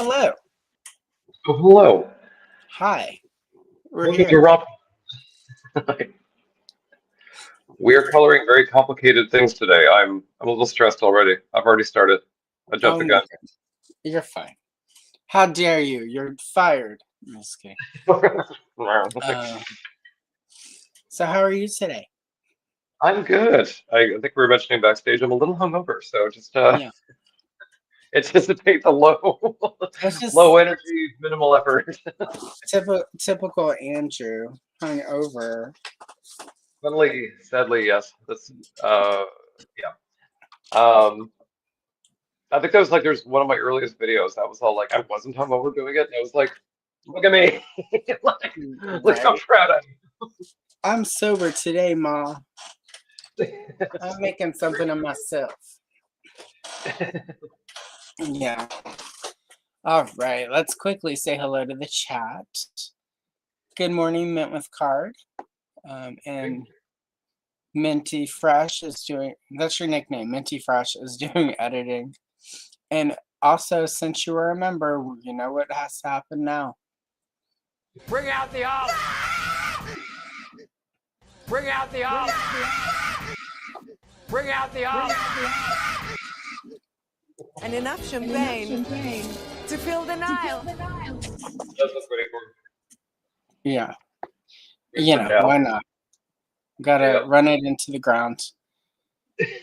hello. Oh, hello. Hi. We're Welcome here. to Rock. We are coloring very complicated things today. I'm a little stressed already. I've already started. I jumped Oh, the gun. nothing. You're fine. How dare you? You're fired. I'm just kidding. Uh, so how are you today? I'm good. I think we were mentioning backstage. I'm a little hungover, so just Yeah. anticipate the low, It's just low energy, minimal effort. typical Andrew hung over. Sadly, yes. That's yeah. Um, I think that was like there's one of my earliest videos that was all like I wasn't hungover doing it, and I was like, look at me, like, look how Right. proud I I'm sober today, Ma. am. I'm making something of myself. Yeah. All right. Let's quickly say hello to the chat. Good morning, Mint with Card. And Minty Fresh is doing, that's your nickname, Minty Fresh is doing editing. And also, since you are a member, you know what has to happen now. Bring out the olive. Bring out the olive. Bring out the olive. And enough champagne to fill the Nile. That's what's waiting for. Yeah. Wait You for know, now. why not? Gotta Yeah. run it into the ground.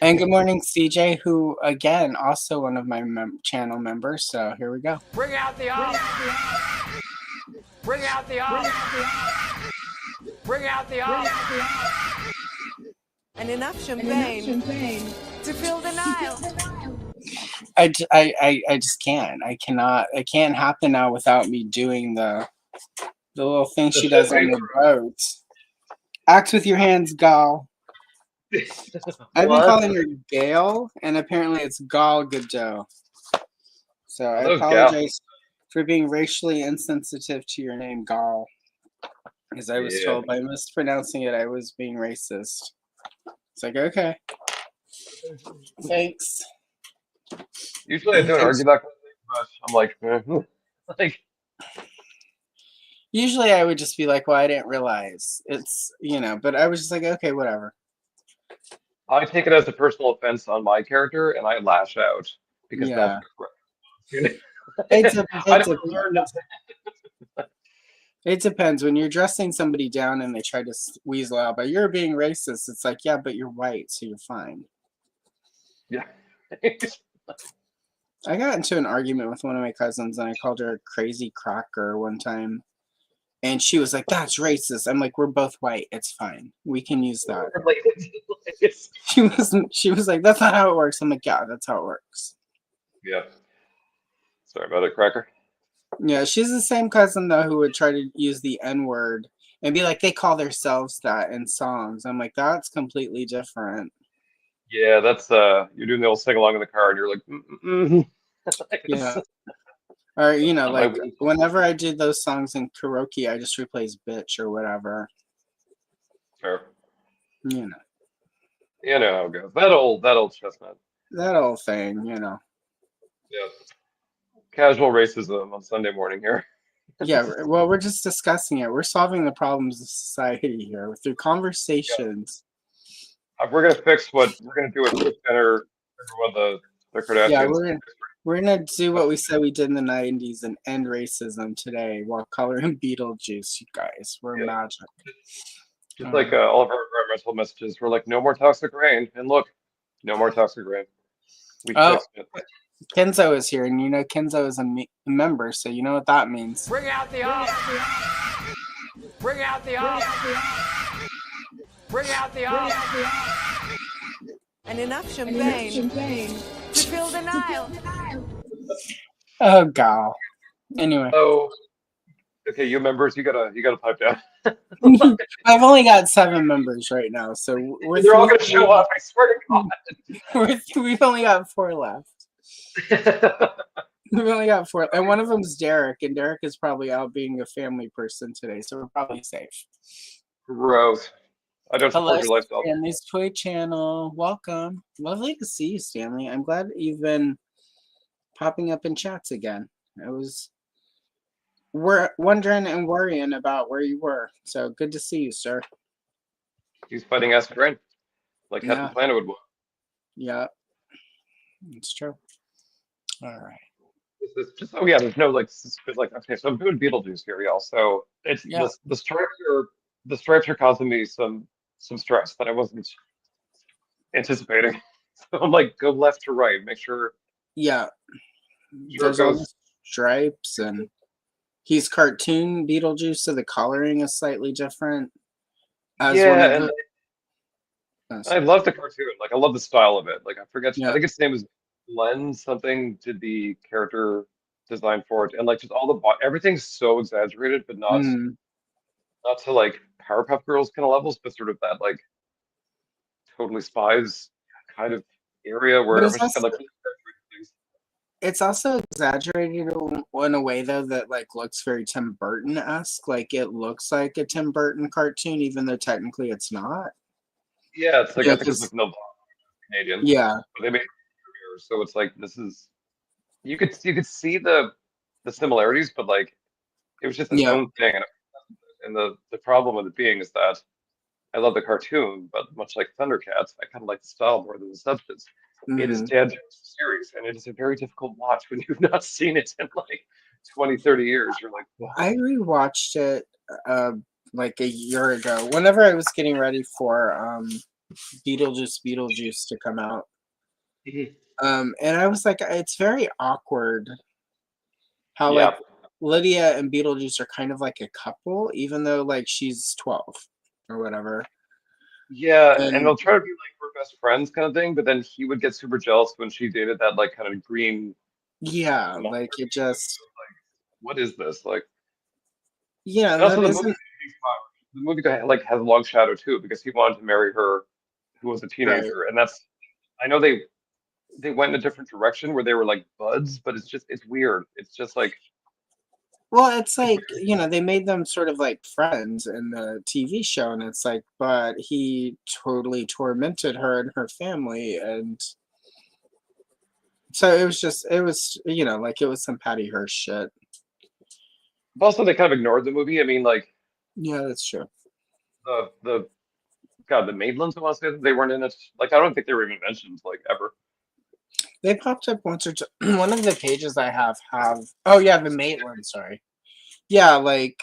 And good morning, CJ, who, again, also one of my channel members. So here we go. Bring out the olive. Bring out the olive. Bring out the olive. And enough champagne to fill the Nile. I just can't. I cannot. It can't happen now without me doing the little thing she does on the boat. Act with your hands, Gal. I've been calling her Gail, and apparently it's Gal Gadot. So I apologize for being racially insensitive to your name, Gal. Because I was told by mispronouncing it, I was being racist. It's like, okay. Thanks. Usually I don't argue that kind of thing, but I'm like, like. Usually I would just be like, well, I didn't realize. It's, but I was just like, okay, whatever. I take it as a personal offense on my character, and I lash out because that's correct. It depends. When you're dressing somebody down and they try to weasel out, but you're being racist, it's like, yeah, but you're white, so you're fine. Yeah. I got into an argument with one of my cousins, and I called her a crazy cracker one time. And she was like, that's racist. I'm like, we're both white. It's fine. We can use that. She was like, that's not how it works. I'm like, yeah, that's how it works. Yeah. Sorry about it, cracker. Yeah, she's the same cousin, though, who would try to use the N-word and be like, they call themselves that in songs. I'm like, that's completely different. Yeah, that's, you're doing the old sing-along in the car, and you're like, Yeah. Or, like, whenever I do those songs in karaoke, I just replace bitch or whatever. Sure. You know. You know how it goes. That old chestnut. That old thing, Yeah. Casual racism on Sunday morning here. Yeah, well, we're just discussing it. We're solving the problems of society here through conversations. Yeah. We're gonna fix what we're gonna do with Kris Jenner, everyone the Kardashians. Yeah, we're gonna do what we said we did in the 90s and end racism today while coloring Beetlejuice, you guys. We're magic. Just like all of our environmental messages, we're like, no more toxic rain. And look, no more toxic rain. We fixed it. Kenzo is here, and Kenzo is a member, so you know what that means. Bring out the olive. Bring out the olive. Bring out the olive. And enough champagne to fill the Nile. Oh, God. Anyway. Oh, okay, you members, you gotta pipe down. I've only got 7 members right now, so they're all gonna show up. I swear to God. We've only got 4 left. We've only got 4, and one of them's Derek, and Derek is probably out being a family person today, so we're probably safe. Gross. I don't support your lifestyle. Stanley's Toy Channel. Welcome. Lovely to see you, Stanley. I'm glad you've been popping up in chats again. I was wondering and worrying about where you were. So good to see you, sir. He's fighting acid rain, like Captain Yeah, Planet would want. yeah, it's true. All right. Just oh yeah, there's no like like okay, so I'm doing Beetlejuice here, y'all. So it's Yeah, the stripes are causing me some stress that I wasn't anticipating. So I'm like, go left to right, make yeah. sure it There's all the goes. stripes, and he's cartoon Beetlejuice, so the coloring is slightly different. As one Yeah, of and the, I sorry. love the cartoon. Like I love the style of it. Like I forget, I Yeah. think its name is Len something did the character design for it, and like just all everything's so exaggerated, but Mm. not to like Powerpuff Girls kind of levels, but sort of that like Totally Spies kind of area where But it's everyone's just got also like really exaggerated things. exaggerated in a way though that like looks very Tim Burton-esque. Like it looks like a Tim Burton cartoon, even though technically it's not. Yeah, it's like I Yeah, think it's because like no Canadian, yeah, but they made it here, so it's like this is you could see the similarities, but like it was just its yeah, own thing. And the problem with it being is that I love the cartoon, but much like Thundercats, I kind of like the style more than the substance. It is hmm. dead to the series, and it is a very difficult watch when you've not seen it in like 20, 30 years. You're like, what? I rewatched it uh like a year ago. Whenever I was getting ready for Beetlejuice to come out. Mhm. And I was like, it's very awkward how like Yeah, Lydia and Beetlejuice are kind of like a couple, even though like she's 12 or whatever. yeah, and And they'll try to be like we're best friends kind of thing, but then he would get super jealous when she dated that like kind of green yeah, monster like it dude. just What is this? Like, yeah, and also that isn't the movie like has a long shadow too because he wanted to marry her who was a right. teenager, and that's I know they went in a different direction where they were like buds, but it's weird. It's just like Well, it's it's like, weird. they made them sort of like friends in the TV show, and it's like, but he totally tormented her and her family, and so it was, like it was some Patty Hearst shit. But also they kind of ignored the movie. I mean, like Yeah, that's true. the God, the Maidlands, I want to say they weren't in it. Like I don't think they were even mentioned like ever. They popped up once or two. One of the pages I have. Oh yeah, the Maitland. Sorry. Yeah, like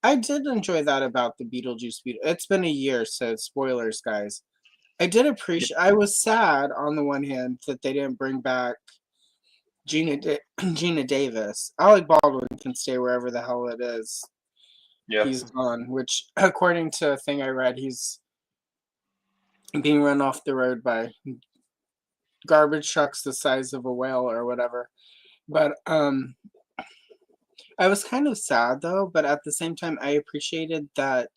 I did enjoy that about the Beetlejuice. It's been a year, so spoilers, guys. I did Yeah, appreciate. I was sad on the one hand that they didn't bring back Gina Davis. Alec Baldwin can stay wherever the hell it is. yeah. He's gone. Which, according to a thing I read, he's being run off the road by garbage trucks the size of a whale or whatever. But I was kind of sad though, but at the same time, I appreciated that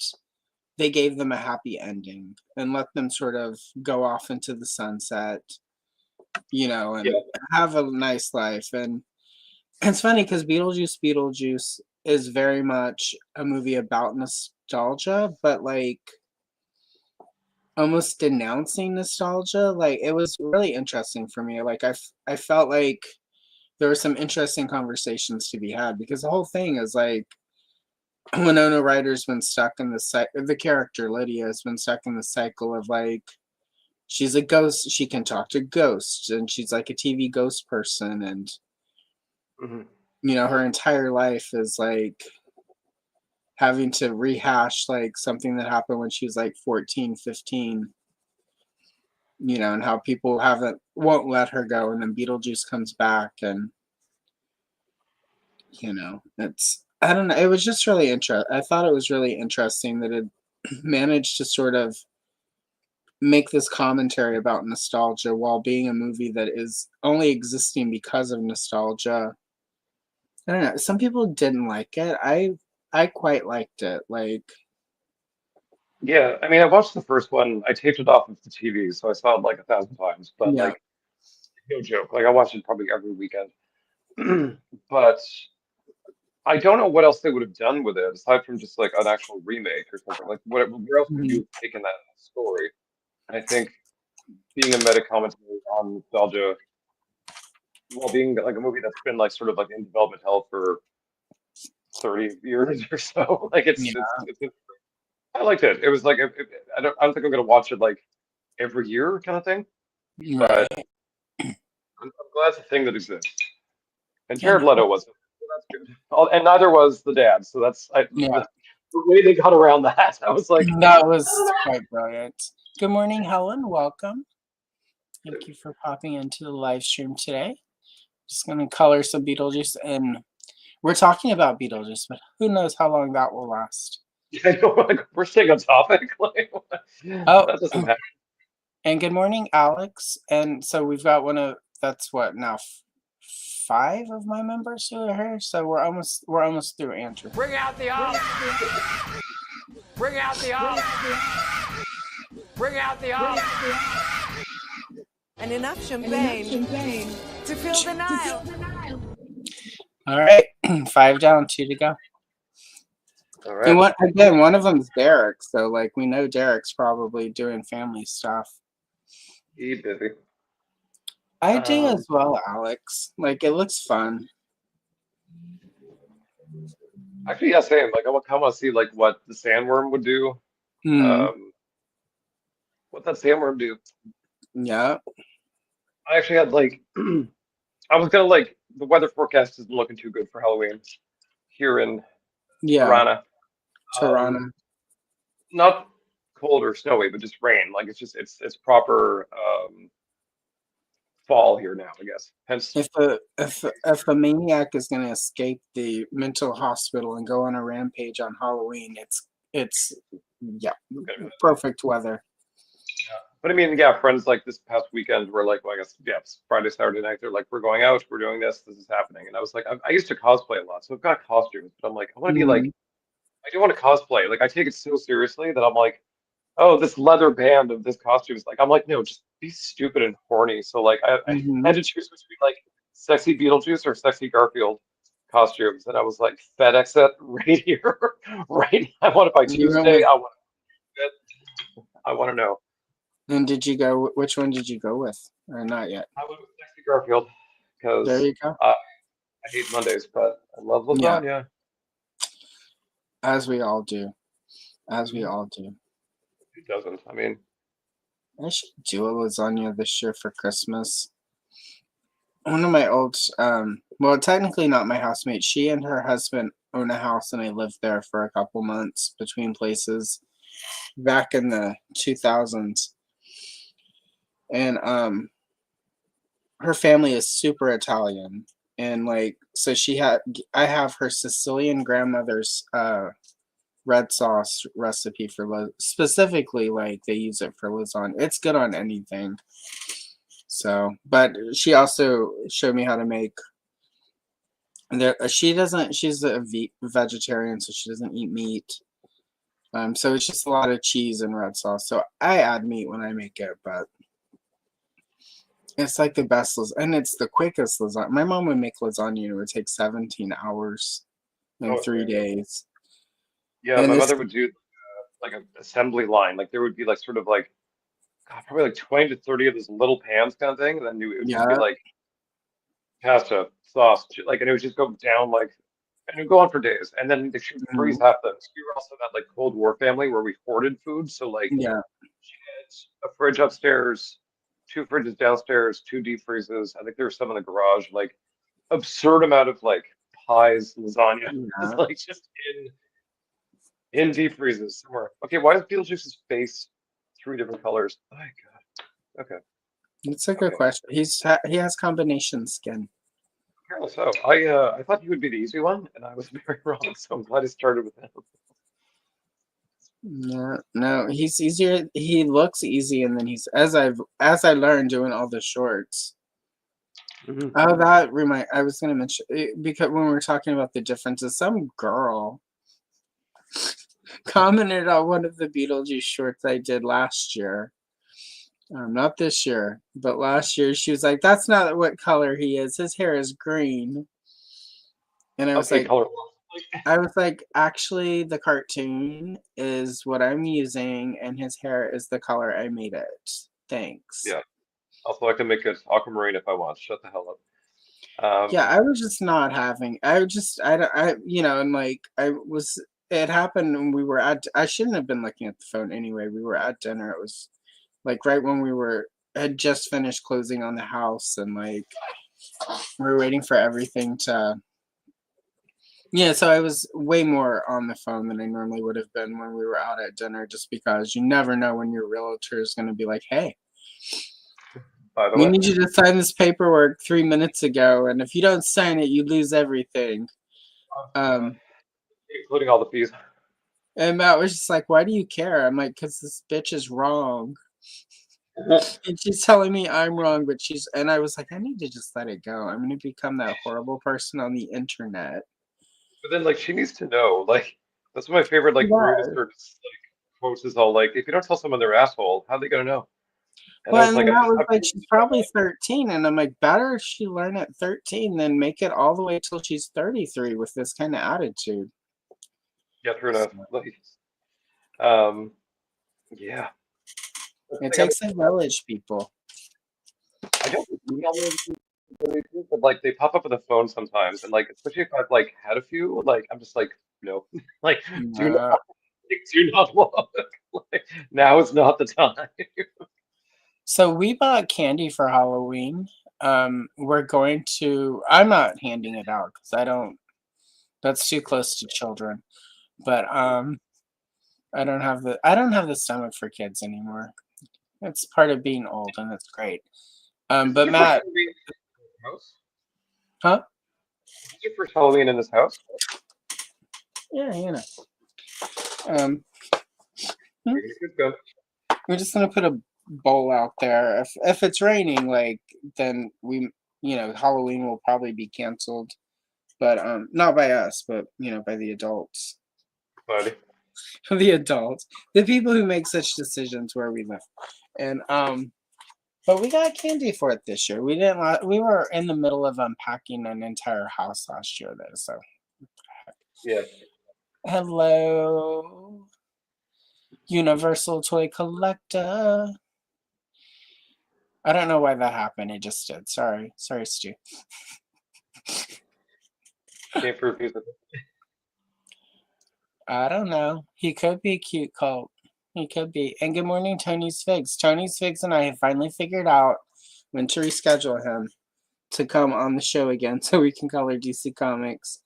they gave them a happy ending and let them sort of go off into the sunset, and Yeah. have a nice life. And it's funny because Beetlejuice is very much a movie about nostalgia, but like almost denouncing nostalgia. Like it was really interesting for me. Like I felt like there were some interesting conversations to be had because the whole thing is like Winona Ryder's been stuck in the character Lydia has been stuck in the cycle of like she's a ghost, she can talk to ghosts, and she's like a TV ghost person, and Hmm. her entire life is like having to rehash like something that happened when she was like 14, 15, and how people haven't won't let her go, and then Beetlejuice comes back, and it's I don't know, it was just really interesting. I thought it was really interesting that it managed to sort of make this commentary about nostalgia while being a movie that is only existing because of nostalgia. I don't know. Some people didn't like it. I quite liked it. Like, Yeah, I mean, I watched the first one. I taped it off of the TV, so I saw it like 1,000 times. But yeah. like, no joke. Like, I watch it probably every weekend. But I don't know what else they would have done with it aside from just like an actual remake or something. Like, where else could you Mhm. have taken that story? And I think being a meta commentary on nostalgia while being like a movie that's been like sort of like in development hell for 30 years or so. Like Yeah. I liked it. It was like I don't think I'm gonna watch it like every year kind of thing, but Right. I'm glad it's a thing that exists. And And Jared Leto wasn't, so that's good. And neither was the dad, so yeah, the way they got around that. I was like, that was quite brilliant. Good morning, Helen. Welcome. Thank you for popping into the live stream today. Just gonna color some Beetlejuice, and we're talking about Beetlejuice, but who knows how long that will last. I know, like we're staying on topic. Like Oh, that doesn't happen. and good morning, Alex. And so we've got one of that's what now 5 of my members who are here. So we're almost through Andrew. Bring out the olive. Bring out the olive. Bring out the olive. And enough champagne to fill the Nile. All right, 5 down, 2 to go. All And right. one of them's Derek. So like we know Derek's probably doing family stuff. Be busy. I do as well, Alex. Like it looks fun. Actually, yeah, same. Like I kind of want to see like what the sandworm would do. Mm, What that sandworm do? yeah, I actually had like I was gonna like the weather forecast isn't looking too good for Halloween here in yeah. Tirana. Toronto. Not cold or snowy, but just rain. Like it's proper fall here now, I guess. Hence, If a maniac is gonna escape the mental hospital and go on a rampage on Halloween, it's yeah, perfect weather. but I mean, yeah, friends like this past weekend were like, well, I guess, yeah, it's Friday, Saturday night. They're like, we're going out, we're doing this is happening. And I was like, I used to cosplay a lot, so I've got costumes, but I'm like, I want to be like, Mm, I do want to cosplay. Like, I take it so seriously that I'm like, oh, this leather band of this costume is like, I'm like, no, just be stupid and horny. So like, I mhm. had to choose between like sexy Beetlejuice or sexy Garfield costumes, and I was like, FedEx it right here, right. I want it by You went Tuesday. with, I want to know. and did you go? Which one did you go with, or not yet? I went with sexy Garfield There because you go. I hate Mondays, but I love Yeah, lasagna. as we all do, as we Mhm. all do. Who doesn't? I mean, I should do a lasagna this year for Christmas. One of my old, well, technically not my housemate. She and her husband own a house, and I lived there for a couple months between places back in the 2000s. And her family is super Italian, and like so I have her Sicilian grandmother's red sauce recipe for specifically like they use it for lasagna. It's good on anything. So, but she also showed me how to make. There, she doesn't. She's a vegetarian, so she doesn't eat meat. So it's just a lot of cheese and red sauce. So I add meat when I make it, but it's like the best and it's the quickest lasagna. My mom would make lasagna and it would take 17 hours in oh, 3 days. yeah, And my this, mother would do like an assembly line. Like there would be like sort of like God, probably like 20 to 30 of those little pans kind of thing, and then it would just be yeah, like pasta, sauce, like, and it would just go down like, and it would go on for days. And then she would freeze mhm, half them. So we were also that like Cold War family where we hoarded food. So like yeah, she had a fridge upstairs, 2 fridges downstairs, 2 deep freezes. I think there was some in the garage. Like absurd amount of like pies, lasagna, yeah. just like just in deep freezes somewhere. Okay, why is Beetlejuice's face 3 different colors? Oh my God. Okay. It's a good Okay. question. He has combination skin. Apparently so. I thought he would be the easy one, and I was very wrong. So I'm glad I started with him. No, no, he's easier. He looks easy, and then as I learned doing all the shorts. Mhm. Oh, that remind. I was gonna mention because when we were talking about the differences, some girl commented on one of the Beetlejuice shorts I did last year. Not this year, but last year. She was like, "That's not what color he is. His hair is green." And Okay, color. I was like, actually, the cartoon is what I'm using, and his hair is the color I made it. Thanks. Yeah. Also, I can make it aquamarine if I want. Shut the hell up. Yeah, I was just not having. I was just I you know, and like I was. It happened when we were at. I shouldn't have been looking at the phone anyway. We were at dinner. It was like right when we were had just finished closing on the house, and like we were waiting for everything to. Yeah, so I was way more on the phone than I normally would have been when we were out at dinner, just because you never know when your realtor is going to be like, "Hey, by the we way, need you to sign this paperwork 3 minutes ago, and if you don't sign it, you lose everything." Um, including all the fees. and Matt was just like, "Why do you care?" I'm like, "Cause this bitch is wrong." And she's telling me I'm wrong, but and I was like, I need to just let it go. I'm gonna become that horrible person on the internet. But then, like, she needs to know. Like, that's one of my favorite, like, rudest Yeah. or just, like, quotes is all like, if you don't tell someone they're asshole, how are they gonna know? And I Well, was and like, then I'm that just was not like, doing she's this right probably 13, and I'm like, better if she learn at 13 than make it all the way till she's 33 with this kind of attitude. now. Yeah, true enough. So, Like, um, yeah. That's the it thing, I mean, takes a village, people. I don't email me but like they pop up on the phone sometimes, and like especially if I've like had a few, like I'm just like, no, like do not, Uh, like, do not look. Like now is not the time. so we bought candy for Halloween. We're going to. I'm not handing it out because I don't. That's too close to children. But I don't have the stomach for kids anymore. It's part of being old, and it's great. Is this But your first Matt, Halloween in this house? huh? Is this your first Halloween in this house? Yeah, you know. Um, hmm, Good go. we're just gonna put a bowl out there. If it's raining, like then Halloween will probably be canceled. But not by us, but by the adults. Buddy. The adults, the people who make such decisions where we live, and but we got candy for it this year. We didn't. We were in the middle of unpacking an entire house last year, though. So Yeah. hello, Universal Toy Collector. I don't know why that happened. It just did. Sorry, Stu. Can't prove he's a I don't know. He could be a cute cult. He could be. And good morning, Tony's Figs. Tony's Figs and I have finally figured out when to reschedule him to come on the show again so we can color DC Comics.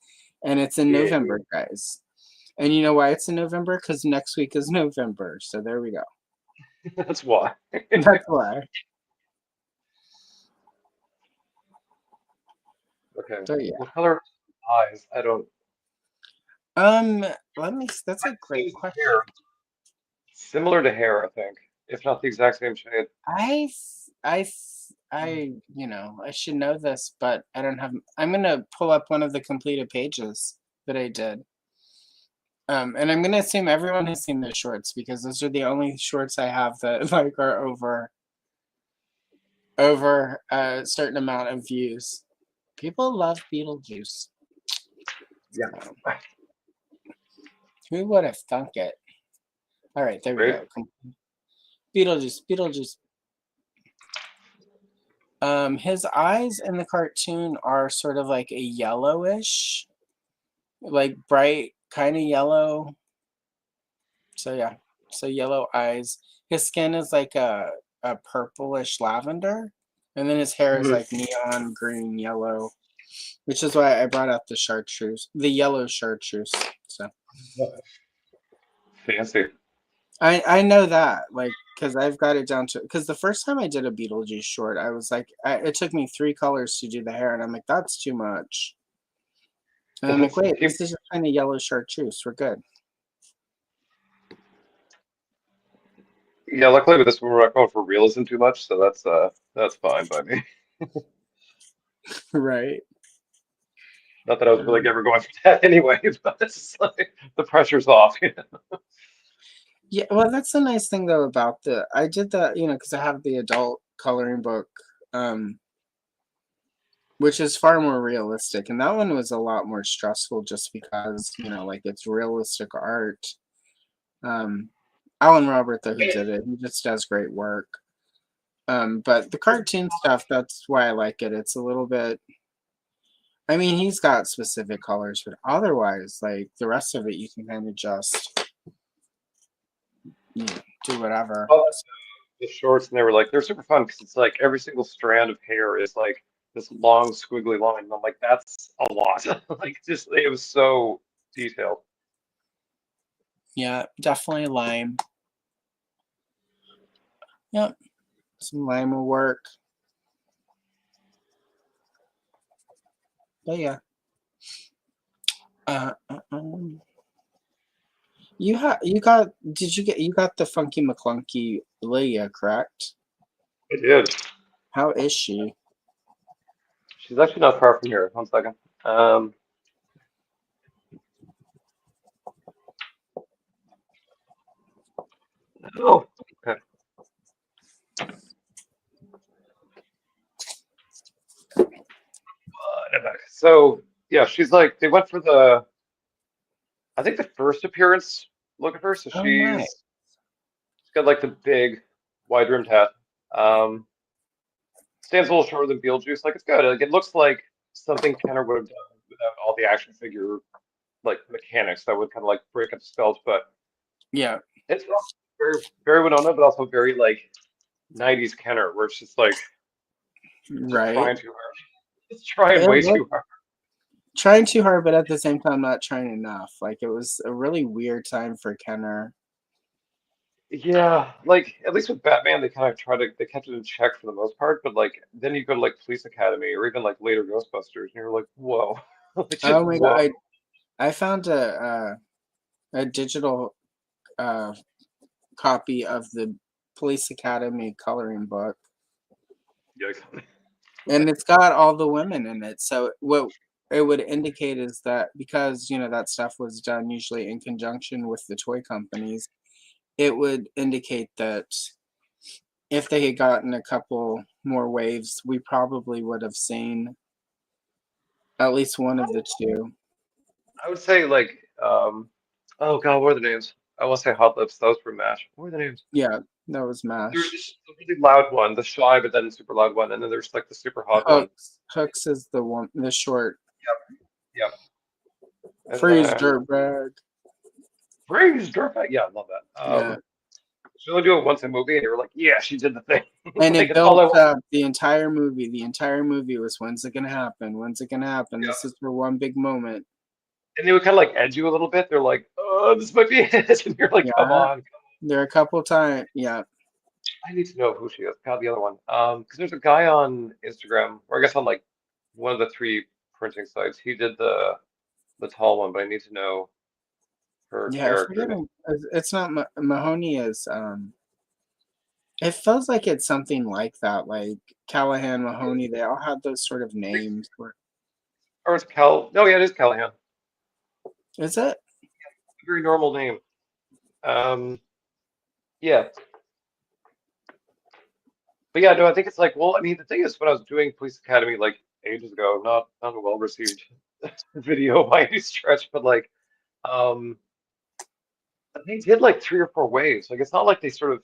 And it's in yeah. November, guys. And you know why it's in November? Because next week is November. So there we go. That's why. That's why. Okay. So yeah. What color are his eyes? I don't. That's a great question. Hair. Similar to hair, I think, if not the exact same shade. I should know this, but I don't have. I'm gonna pull up one of the completed pages that I did. And I'm gonna assume everyone has seen those shorts because those are the only shorts I have that like are over a certain amount of views. People love Beetlejuice. Yeah. So, who would have thunk it? All right, there we Right? go. Beetlejuice. His eyes in the cartoon are sort of like a yellowish, like bright kind of yellow. So yeah, so yellow eyes. His skin is like a purplish lavender, and then his hair is Mhm. like neon green yellow, which is why I brought out the yellow chartreuse. So Fancy. I know that like because I've got it down to because the first time I did a Beetlejuice short, I was like, it took me 3 colors to do the hair, and I'm like, that's too much. And I'm like, wait, this is just kind of yellow chartreuse. We're good. Yeah, luckily with this one we're not going for realism too much, so that's fine by me. Right. Not that I was really ever going for that anyway, but it's like the pressure's off. Yeah, well, that's the nice thing though about I did that, because I have the adult coloring book, which is far more realistic, and that one was a lot more stressful just because, like it's realistic art. Alan Robert, though, who did it, he just does great work. But the cartoon stuff, that's why I like it. It's a little bit, I mean, he's got specific colors, but otherwise, like the rest of it, you can kind of just do whatever. Oh, the shorts, and they were like, they're super fun because it's like every single strand of hair is like this long, squiggly line. And I'm like, that's a lot. Like, just it was so detailed. Yeah, definitely lime. Yep, some lime will work. But yeah. Uh, uh, um, you got you got the Funky McClunky Leah, correct? I did. How is she? She's actually not far from here. One second. Oh, okay. I'm back. So yeah, she's like they went for the I think the first appearance look of her. So Oh my. she's got like the big wide rimmed hat. Um, Stands a little shorter than Beetlejuice. Like it's good. Like it looks like something Kenner would have done without all the action figure like mechanics that would kind of like break up the spells. But Yeah, it's very very Winona, but also very like 90s Kenner, where it's just right. trying too hard. Just trying It way was too hard. trying too hard, but at the same time not trying enough. Like it was a really weird time for Kenner. Yeah, like at least with Batman, they kind of they kept it in check for the most part. But like then you go to like Police Academy or even like later Ghostbusters, and you're like, whoa, like just Oh my god, whoa. I found a digital copy of the Police Academy coloring book, Yikes. and it's got all the women in it. So what it would indicate is that because that stuff was done usually in conjunction with the toy companies, it would indicate that if they had gotten a couple more waves, we probably would have seen at least one of the two. I would say like oh God, what are the names? I want to say Hot Lips. Those were MASH. What are the names? Yeah, that was There's MASH. the really loud one, the shy but then super loud one, and then there's like the super hot one. Hooks is the one, the short. Yep. And Freeze then dirtbag. Freeze Dirtbag. Yeah, I love that. Yeah. She only do it once in a movie, and you're like, yeah, she did the thing. And Like it it's all I built want. up the entire movie. The entire movie was when's it gonna happen? When's it gonna happen? Yeah. This is for one big moment. And they would kind of like edge you a little bit. They're like, oh, this might be it. And you're like, come Yeah. on. There are a couple times. Yeah. I need to know who she is. God, the other one. Because there's a guy on Instagram, or I guess on like one of the three printing sites. He did the tall one, but I need to know her Yeah, I character forget name. him. It's not Mahoney is it feels like it's something like that, like Callahan, Mahoney, they all had those sort of names. Or it's Cal. No, yeah, it is Callahan. Is it? A very normal name. Yeah. But yeah, no, I think it's like, well, I mean, the thing is, when I was doing Police Academy like ages ago, not a well-received video by any stretch, but like, um, they did like three or four waves. Like, it's not like they sort of,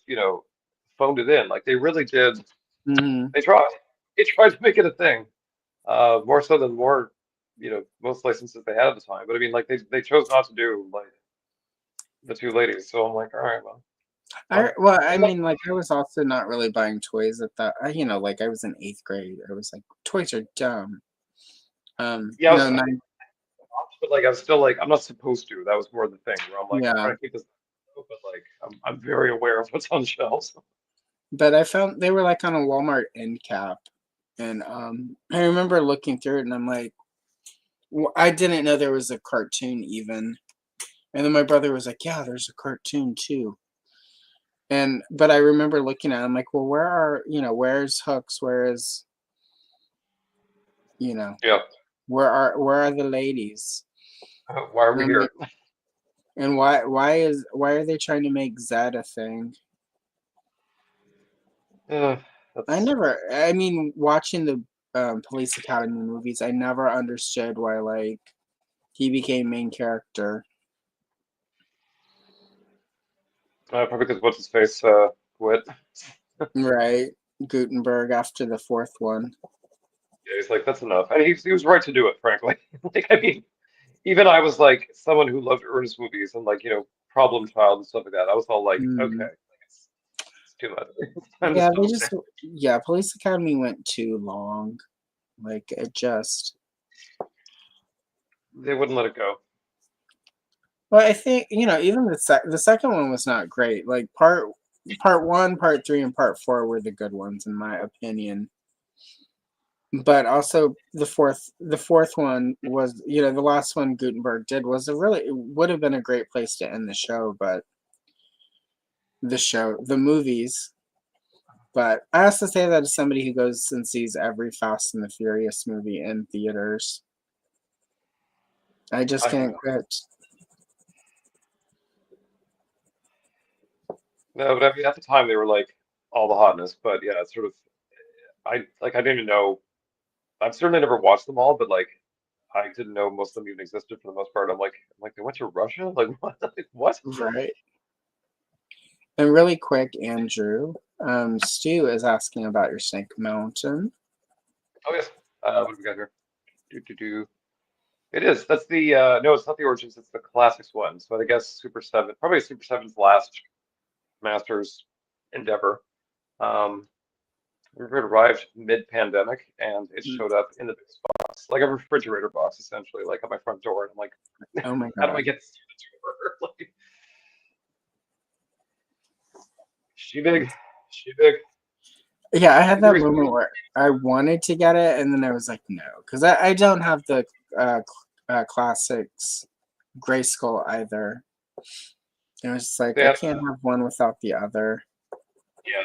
phoned it in. Like, they really did. Mm-hmm. They tried. They tried to make it a thing. More so than most licenses they had at the time. But I mean, like, they chose not to do like the two ladies. So I'm like, all right, well, fine. I mean, like, I was also not really buying toys at that. Like, I was in 8th grade. I was like, toys are dumb. Yeah, Nine, but like, I was still like, I'm not supposed to. That was more the thing where I'm like, I'm yeah. trying to keep this, but like, I'm very aware of what's on shelves. But I found they were like on a Walmart end cap, and I remember looking through it, and I'm like, I didn't know there was a cartoon even. And then my brother was like, "Yeah, there's a cartoon too." And but I remember looking at it, I'm like, "Well, where's Hooks? You know, Yeah. where are the ladies?" Why are we And, here? and why are they trying to make Zed a thing? Uh, that's I mean, watching the Police Academy movies, I never understood why like he became main character. probably because what's his face quit. Right. Gutenberg after the fourth one. Yeah, he's like, that's enough. And he was right to do it, frankly. Like, I mean, even I was like someone who loved earnest movies and like, Problem Child and stuff like that. I was all like, okay, Mm. like it's too much. It's time to Yeah, stop there. Police Academy went too long. Like it just. They wouldn't let it go. Well, I think even the second one was not great. Like part one, part three, and part four were the good ones in my opinion. But also the fourth one was the last one Gutenberg did was it would have been a great place to end the show, but the movies. But I also say that as somebody who goes and sees every Fast and the Furious movie in theaters. I just I can't know. quit. No, but I mean, at the time they were like all the hotness. But yeah, it's sort of I didn't even know. I've certainly never watched them all, but like I didn't know most of them even existed for the most part. I'm like they went to Russia? Like what? Like, what? Right. And really quick, Andrew, Stu is asking about your Snake Mountain. Oh yes. What do we got here? Do do do. It is. That's the no, it's not the Origins. It's the Classics one. So I guess Super Seven, probably Super Seven's last Masters endeavor. Um, it arrived mid-pandemic, and it Mm. showed up in the biggest box, like a refrigerator box, essentially, like at my front door. And I'm like, Oh my how do I god. get this to the door? Like, she big, she big. Yeah, I had She's a that reason. moment where I wanted to get it, and then I was like, no, because I don't have the Classics Grayskull either. It was just like I Yeah, can't have one without the other. yeah.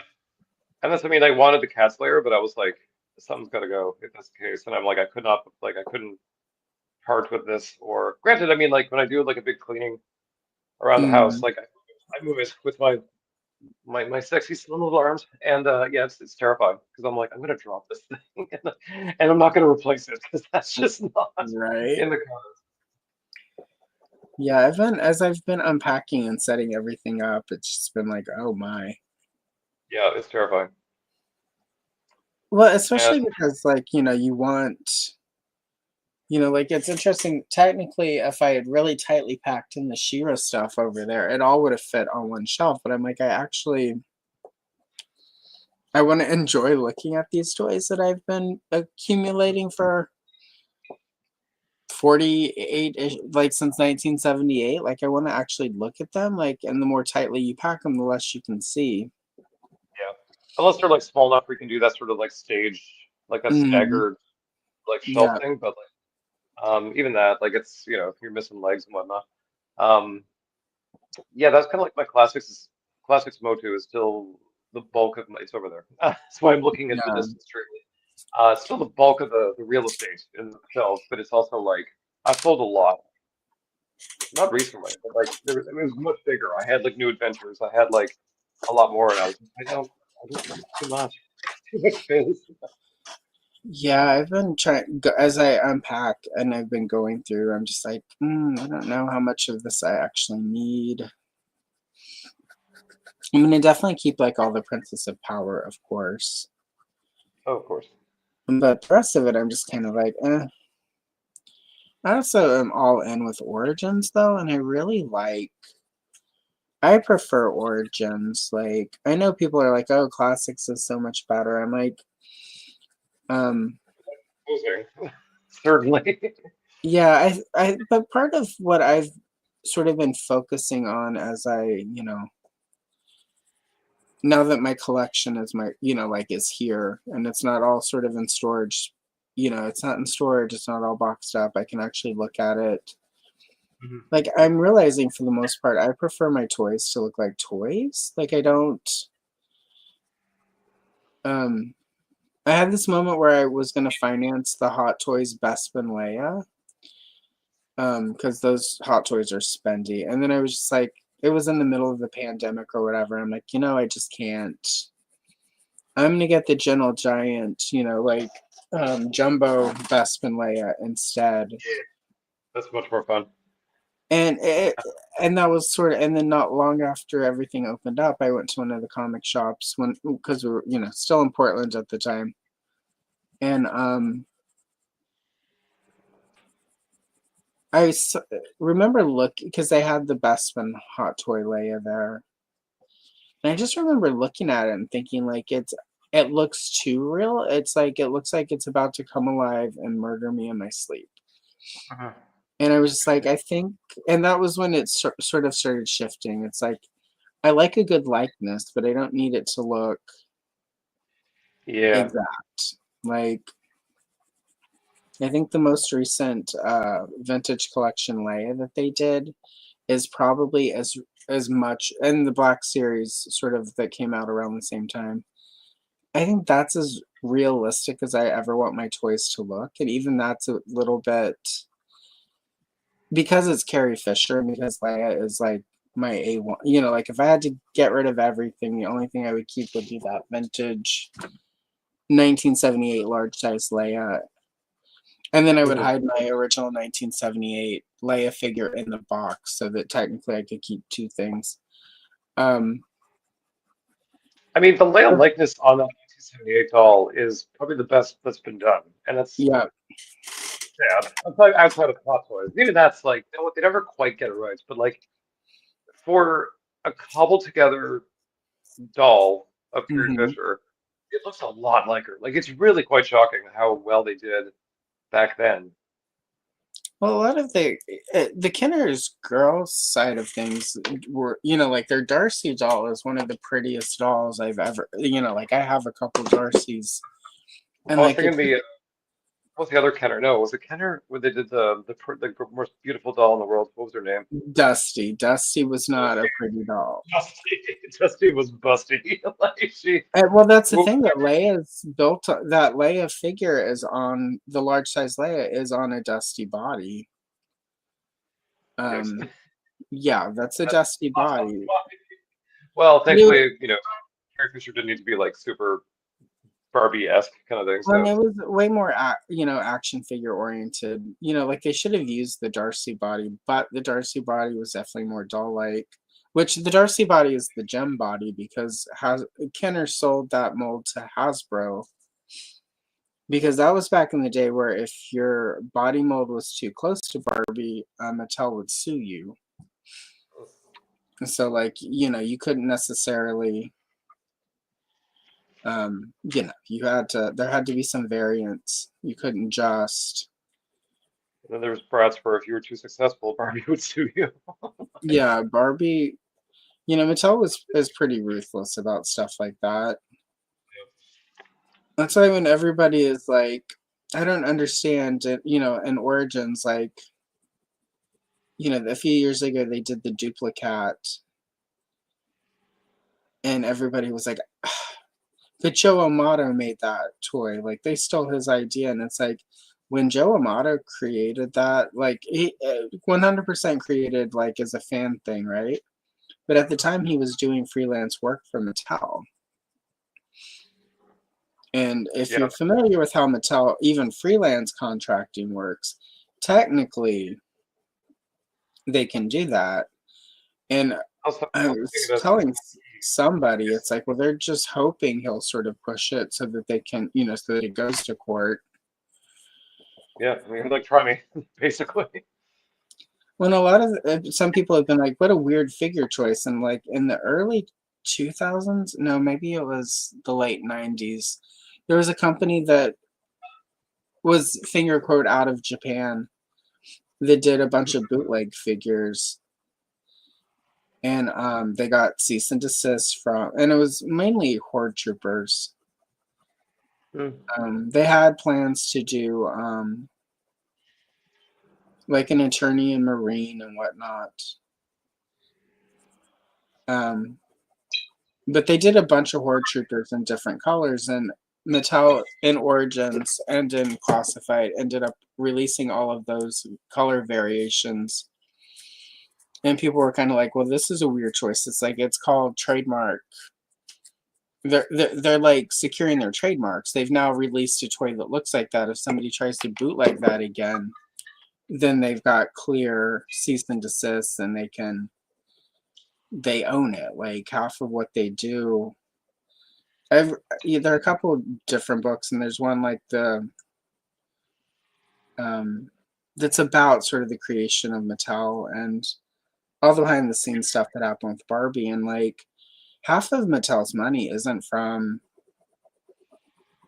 And that's, I mean, I wanted the cat slayer, but I was like, something's got to go if that's the case. And I'm like, I could not, like, I couldn't part with this. Or granted, I mean, like when I do like a big cleaning around the house, Mm, like I move it with my sexy slim little arms, and yeah, it's terrifying because I'm like, I'm gonna drop this thing, and I'm not gonna replace it because that's just not right. in the cards. Yeah, as I've been unpacking and setting everything up, it's just been like, oh my. Yeah, it's terrifying. Well, And especially because like, you want, like it's interesting. Technically, if I had really tightly packed in the Shira stuff over there, it all would have fit on one shelf. But I'm like, I want to enjoy looking at these toys that I've been accumulating for 48 like since 1978. Like I want to actually look at them. Like, and the more tightly you pack them, the less you can see. yeah, unless they're like small enough, we can do that sort of like stage, like that Hmm. staggered like shelf Yeah. thing. But like, even that, like it's if you're missing legs and whatnot. Um, yeah, that's kind of like my classics Motu is still the bulk of my. It's over there. That's why I'm looking into the Yeah. distance straight. It's still the bulk of the real estate in the shelves, but it's also like I've sold a lot. Not recently, but like it was much bigger. I had like new adventures. I had like a lot more, and I don't need too much. Too much space. Yeah, I've been trying as I unpack and I've been going through. I'm just like, I don't know how much of this I actually need. I'm gonna definitely keep like all the Princess of Power, of course, Oh, of course. but the rest of it, I'm just kind of like, eh. I also am all in with Origins though, and I really like. I prefer Origins. Like, I know people are like, "Oh, Classics is so much better." I'm like, um, Posing. Certainly. yeah, but part of what I've sort of been focusing on as now that my collection is like is here and it's not all sort of in storage, it's not in storage, it's not all boxed up. I can actually look at it. Mhm. Like I'm realizing for the most part, I prefer my toys to look like toys. Like I don't, um, I had this moment where I was going to finance the Hot Toys Bespin Leia, because those Hot Toys are spendy. And then I was just like, it was in the middle of the pandemic or whatever. I'm like, I just can't. I'm gonna get the Gentle Giant, like Jumbo Bespin Leia instead. That's much more fun. And and that was sort of, and then not long after everything opened up, I went to one of the comic shops because we were, still in Portland at the time. And remember looking because they had the Bespin Hot Toy Leia there. And I just remember looking at it and thinking like it looks too real. It's like it looks like it's about to come alive and murder me in my sleep. And I was just like, I think, and that was when it sort of started shifting. It's like I like a good likeness, but I don't need it to look Yeah. exact. Like I think the most recent vintage collection Leia that they did is probably as much, and the Black Series sort of that came out around the same time. I think that's as realistic as I ever want my toys to look, and even that's a little bit because it's Carrie Fisher and because Leia is like my A1. You know, like if I had to get rid of everything, the only thing I would keep would be that vintage 1978 large size Leia. And then I would hide my original 1978 Leia figure in the box so that technically I could keep two things. I mean, the Leia likeness on that 1978 doll is probably the best that's been done, and that's Yeah. sad. Outside of Hot Toys, even that's like they never quite get it right. But like for a cobbled together doll of Carrie Mhm. Fisher, it looks a lot like her. Like it's really quite shocking how well they did back then. Well, a lot of the Kinner's girls side of things were, you know, like their Darcy doll is one of the prettiest dolls I've ever, you know, like I have a couple Darcys, and I was like thinking what's the other Kenner? No, was it Kenner when they did the most beautiful doll in the world? What was her name? Dusty. Dusty was not a pretty doll. Dusty. Dusty was busty. Like she. Well, that's the thing that Leia's built. That Leia figure is on the large size Leia is on a Dusty body. Yes. Yeah, that's a Dusty body. Well, It, thankfully, Carrie Fisher didn't need to be like super Barbie-esque kind of thing. Well, So it was way more, you know, action figure oriented. You know, like they should have used the Darcy body, but the Darcy body was definitely more doll-like. Which the Darcy body is the gem body because Kenner sold that mold to Hasbro because that was back in the day where if your body mold was too close to Barbie, Mattel would sue you. So, like, you know, you couldn't necessarily. You know, there had to be some variance. You couldn't just. then there was brats where if you were too successful, Barbie would sue you. Yeah, Barbie, you know, Mattel is pretty ruthless about stuff like that. That's why when everybody is like, I don't understand it, you know, in Origins, like, you know, a few years ago they did the duplicate and everybody was like, but Joe Amato made that toy. Like they stole his idea, and it's like when Joe Amato created that, like he 100% created like as a fan thing, right? But at the time, he was doing freelance work for Mattel. And if Yeah. you're familiar with how Mattel, even freelance contracting works, technically they can do that. And I Also was thinking telling somebody, it's like, well, they're just hoping he'll sort of push it so that they can, you know, so that it goes to court. yeah, I mean, like, try me, basically. When a lot of some people have been like, what a weird figure choice. And like in the early 2000s, no, maybe it was the late 90s, there was a company that was finger quote out of Japan that did a bunch of bootleg figures, and they got cease and desist from, and it was mainly horde troopers. They had plans to do like an attorney and marine and whatnot, but they did a bunch of horde troopers in different colors, and Mattel in Origins and in Classified ended up releasing all of those color variations. And people were kind of like, well, this is a weird choice. It's like, it's called trademark. They're like securing their trademarks. They've now released a toy that looks like that. If somebody tries to bootleg that again, then they've got clear cease and desist and they own it. Like half of what they do. There are a couple of different books, and there's one like the that's about sort of the creation of Mattel and all the behind the scenes stuff that happened with Barbie. And like half of Mattel's money isn't from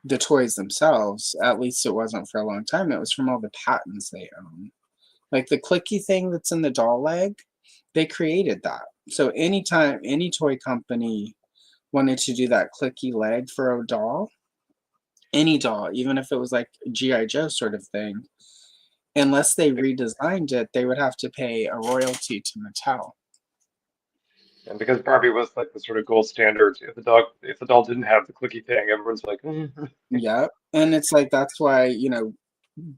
the toys themselves. At least it wasn't for a long time. It was from all the patents they own. Like the clicky thing that's in the doll leg, they created that. So anytime any toy company wanted to do that clicky leg for a doll, any doll, even if it was like G.I. Joe sort of thing, unless they redesigned it, they would have to pay a royalty to Mattel. And because Barbie was like the sort of gold standard, if the doll didn't have the clicky thing, everyone's like, Yeah. And it's like that's why, you know,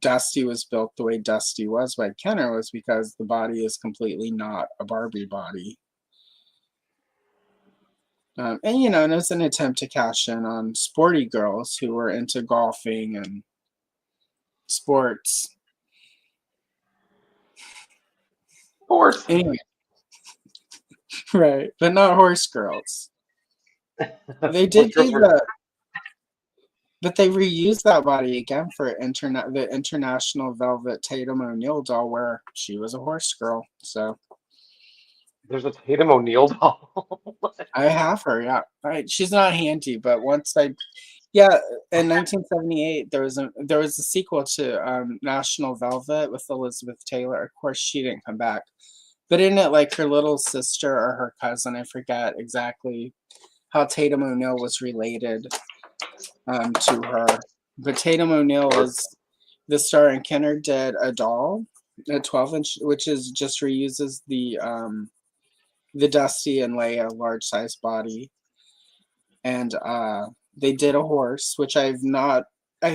Dusty was built the way Dusty was by Kenner, was because the body is completely not a Barbie body. And you know, and it was an attempt to cash in on sporty girls who were into golfing and sports. horse. Anyway, right, but not horse girls. They did do the, but they reused that body again for the International Velvet Tatum O'Neal doll, where she was a horse girl. So There's a Tatum O'Neal doll. I have her. Yeah, right. She's not handy, but once I, yeah, in 1978 there was a sequel to National Velvet with Elizabeth Taylor. Of course, she didn't come back, but in it, like her little sister or her cousin, I forget exactly how Tatum O'Neal was related to her. But Tatum O'Neal is the star, and Kenner did a doll, a 12-inch, which is just reuses the Dusty and Leia large size body, and they did a horse, which I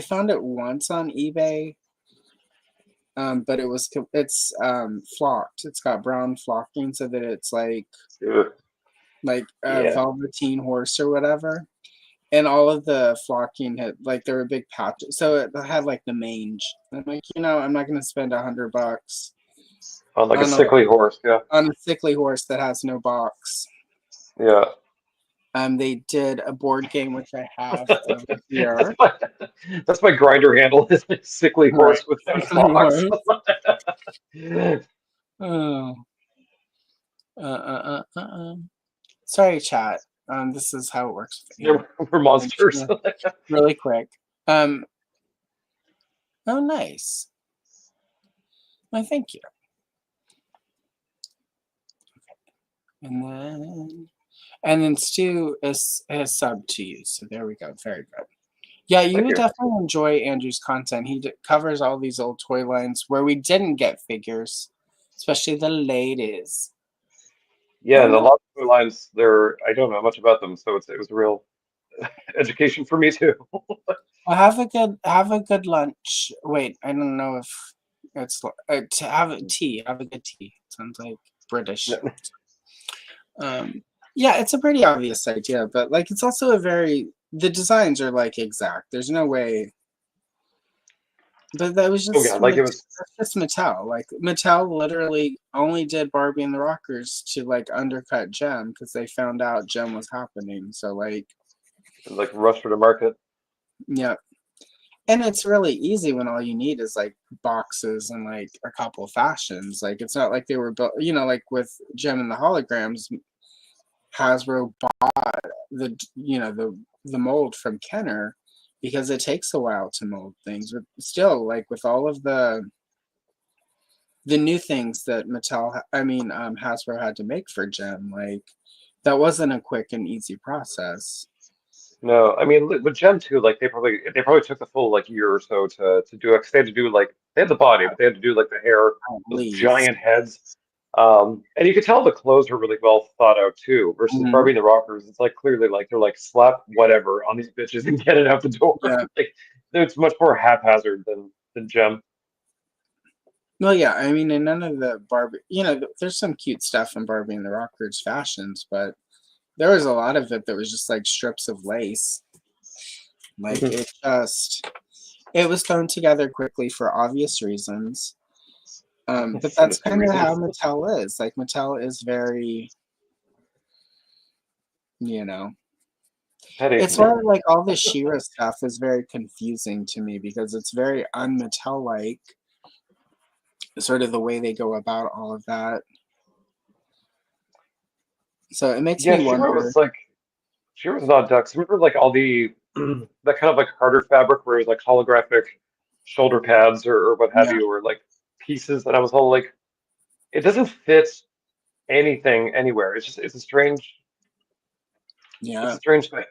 found it once on eBay, but it's flocked. It's got brown flocking so that it's like a Yeah. velveteen horse or whatever. And all of the flocking had like there were big patches, so it had like the mange. I'm like, you know, I'm not going to spend $100 On like a on sickly horse, yeah. on a sickly horse that has no box. Yeah. They did a board game which I have over here. That's my grinder handle, is like sickly Right. horse with no Sickly box. Oh. Sorry, chat. This is how it works with me. We're monsters. Really quick. Oh, nice. Well, thank you. And then Stu has subbed to you, so there we go. Very good. Yeah, you would definitely enjoy Andrew's content. He covers all these old toy lines where we didn't get figures, especially the ladies. Yeah, and a lot of toy lines, I don't know much about them, so it was a real education for me too. Well, have a good lunch. Wait, I don't know if it's to have a tea. Have a good tea. Sounds like British. Yeah, it's a pretty obvious idea, but like it's also the designs are like exact. There's no way. But that was just that's just Mattel. Like Mattel literally only did Barbie and the Rockers to like undercut Gem because they found out Gem was happening. So like rush for the market. Yeah. And it's really easy when all you need is like boxes and like a couple of fashions. Like it's not like they were built, you know, like with Gem and the holograms, Hasbro bought the mold from Kenner because it takes a while to mold things. But still, like with all of the new things that Hasbro had to make for Gem, like that wasn't a quick and easy process. No, I mean with Gem 2, like they probably took the full like year or so to do it. 'Cause they had to do like they had the body, but they had to do like the hair, those giant heads. And you could tell the clothes were really well thought out too. Versus Barbie and the Rockers, it's like clearly like they're like slap whatever on these bitches and get it out the door. Yeah. Like it's much more haphazard than Gem. Well, yeah, I mean, and none of the Barbie, there's some cute stuff in Barbie and the Rockers fashions, but there was a lot of it that was just like strips of lace. Like it was thrown together quickly for obvious reasons. But that's kind of how Mattel is. Like Mattel is very, it's why like all the She-Ra stuff is very confusing to me because it's very un-Mattel-like. sort of the way they go about all of that. So it makes Yeah, me Shira wonder. was like Shira was not ducks. Remember like all the that kind of like harder fabric where it was like holographic shoulder pads or what have Yeah, you, or like pieces, and I was all like, it doesn't fit anything anywhere. It's just it's yeah, a strange thing.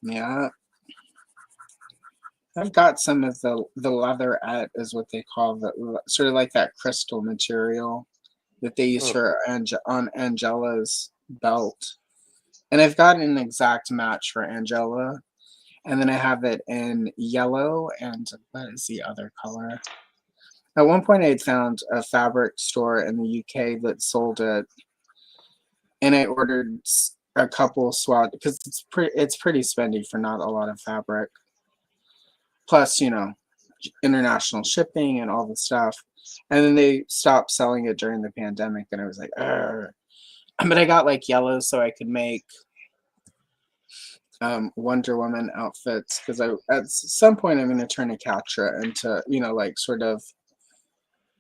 yeah. I've got some of the leatherette is what they call the sort of like that crystal material that they use Hmm. for on Angela's belt. And I've got an exact match for Angela. And then I have it in yellow and what is the other color? At one point I had found a fabric store in the UK that sold it, and I ordered a couple swatch because it's pretty spendy for not a lot of fabric. Plus, international shipping and all the stuff. And then they stopped selling it during the pandemic, and I was like, "Argh." But I got like yellow so I could make Wonder Woman outfits because I at some point I'm going to turn Akatra into like sort of.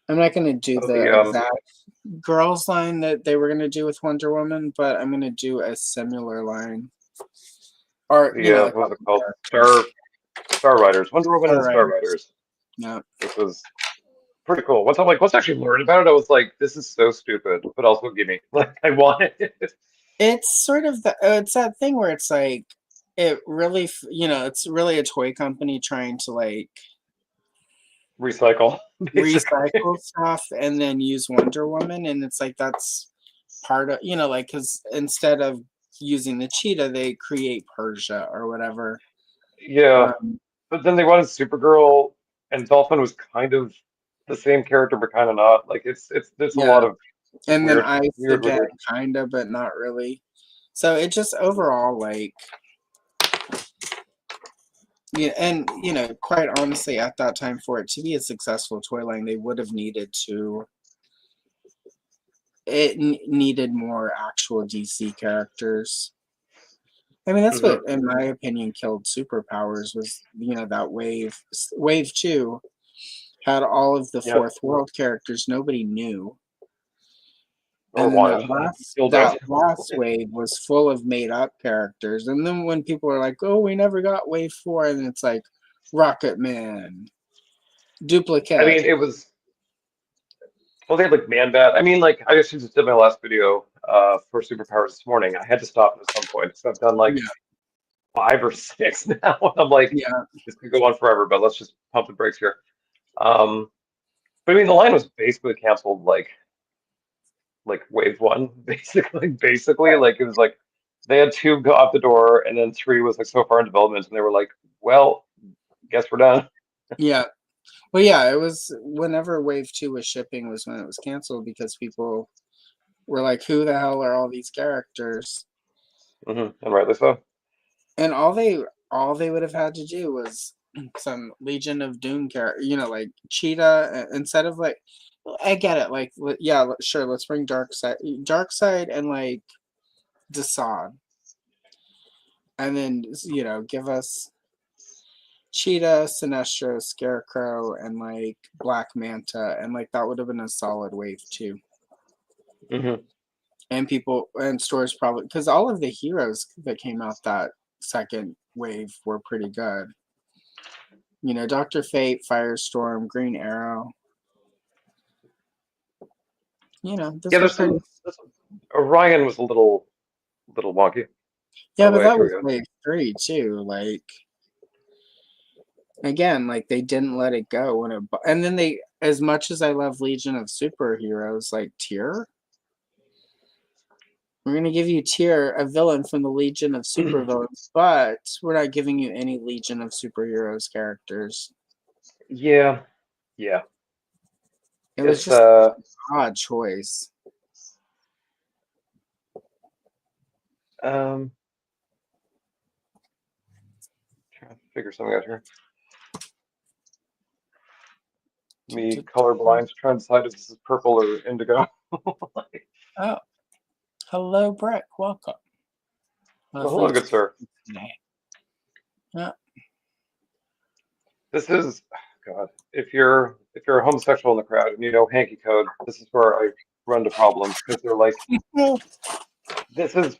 I'm not going to do Oh, the exact girls line that they were going to do with Wonder Woman, but I'm going to do a similar line, or a what was it couple called? characters. Star Riders, Wonder Woman Star and Star Riders. Riders, Yeah, which was pretty cool. Once I actually learned about it, I was like, this is so stupid, but also gimme. Like I want it. it's sort of it's that thing where it's like it really it's really a toy company trying to like Recycle, basically. recycle stuff and then use Wonder Woman, and it's like that's part of like because instead of using the cheetah, they create Persia or whatever. Yeah, Um, but then they wanted Supergirl, and Dolphin was kind of the same character, but kind of not. Like it's there's a lot yeah, of just and then weird, Ice weird, again, weird. kinda, but not really. So it just overall like yeah, and quite honestly, at that time, for it to be a successful toy line, they would have needed to. Needed more actual DC characters. I mean, that's Hmm. what, in my opinion, killed superpowers was, that wave. Wave two had all of the Yeah, fourth world characters nobody knew. or And then wanted, still don't. that last wave was full of made up characters. And then when people are like, "Oh, we never got wave four," and it's like Rocket Man, I Duplicate. mean, it was. Well, they had like Man Bat. I mean, like I just did my last video for superpowers this morning. I had to stop at some point, so I've done like Yeah, 5 or 6 now. And I'm like, yeah, this could go on forever, but let's just pump the brakes here. Um, but I mean, the line was basically canceled like wave one, basically like it was like they had two go out the door, and then three was like so far in development, and they were like, well, guess we're done. yeah. Well, yeah, it was whenever wave two was shipping was when it was canceled because people were like, "Who the hell are all these characters?" And rightly so. And all they would have had to do was some Legion of Doom character, like Cheetah instead of like. I get it, like yeah, sure, let's bring Darkseid, and like Desaad, and then give us Cheetah, Sinestro, Scarecrow, and like Black Manta, and like that would have been a solid wave too. Hmm. And people and stores probably because all of the heroes that came out that second wave were pretty good. Doctor Fate, Firestorm, Green Arrow. Yeah, Those were pretty. Orion was a little wonky. By Yeah, the but way, that here we was go. wave three too. Like again, like they didn't let it go and then they, as much as I love Legion of Superheroes, like Tyr. We're gonna give you Tyr, a villain from the Legion of Supervillains, but we're not giving you any Legion of Superheroes characters. Yeah, yeah. It was It's just an odd choice. um trying to figure something out here. Me colorblind trying to decide if this is purple or indigo. Oh, hello, Brick. Welcome. Well, hello, good sir. Today. Yeah. This is God, if you're a homosexual in the crowd and you know hanky code, this is where I run into problems because they're like, this is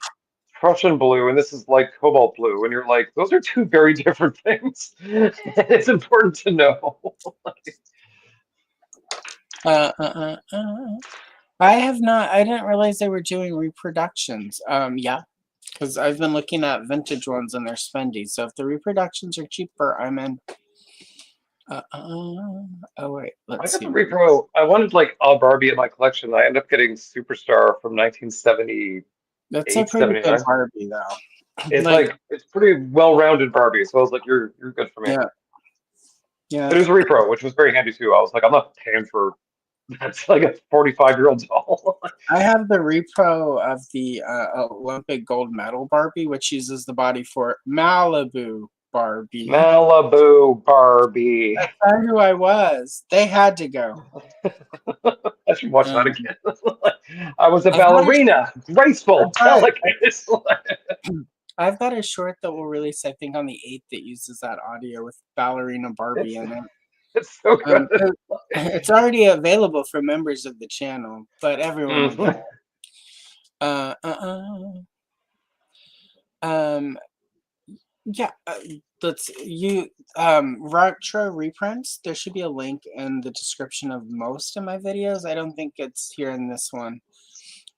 Prussian blue and this is like cobalt blue, and you're like, those are two very different things. It's important to know. I have not. I didn't realize they were doing reproductions. Yeah, because I've been looking at vintage ones and they're spendy. So if the reproductions are cheaper, I'm in. Oh wait, I let's got the see. repro. I wanted like a Barbie in my collection. I ended up getting Superstar from 1978, That's a pretty good 79. Barbie, though. It's Like, like it's pretty well-rounded Barbie. So I was like, you're good for me. yeah, yeah. But it was a repro, which was very handy too. I was like, I'm not paying for that's like a 45-year-old doll. I have the repro of the Olympic gold medal Barbie, which uses the body for Malibu Barbie. Malibu Barbie. That's not who I was. They had to go. I should watch that Um, again. I was a I've got a, ballerina, graceful, I've got, delicate. I've got a short that will release, I think, on the 8th that uses that audio with ballerina Barbie in it. It's so good. It's already available for members of the channel, but everyone will get it. Yeah, let's you retro reprints. There should be a link in the description of most of my videos. I don't think it's here in this one,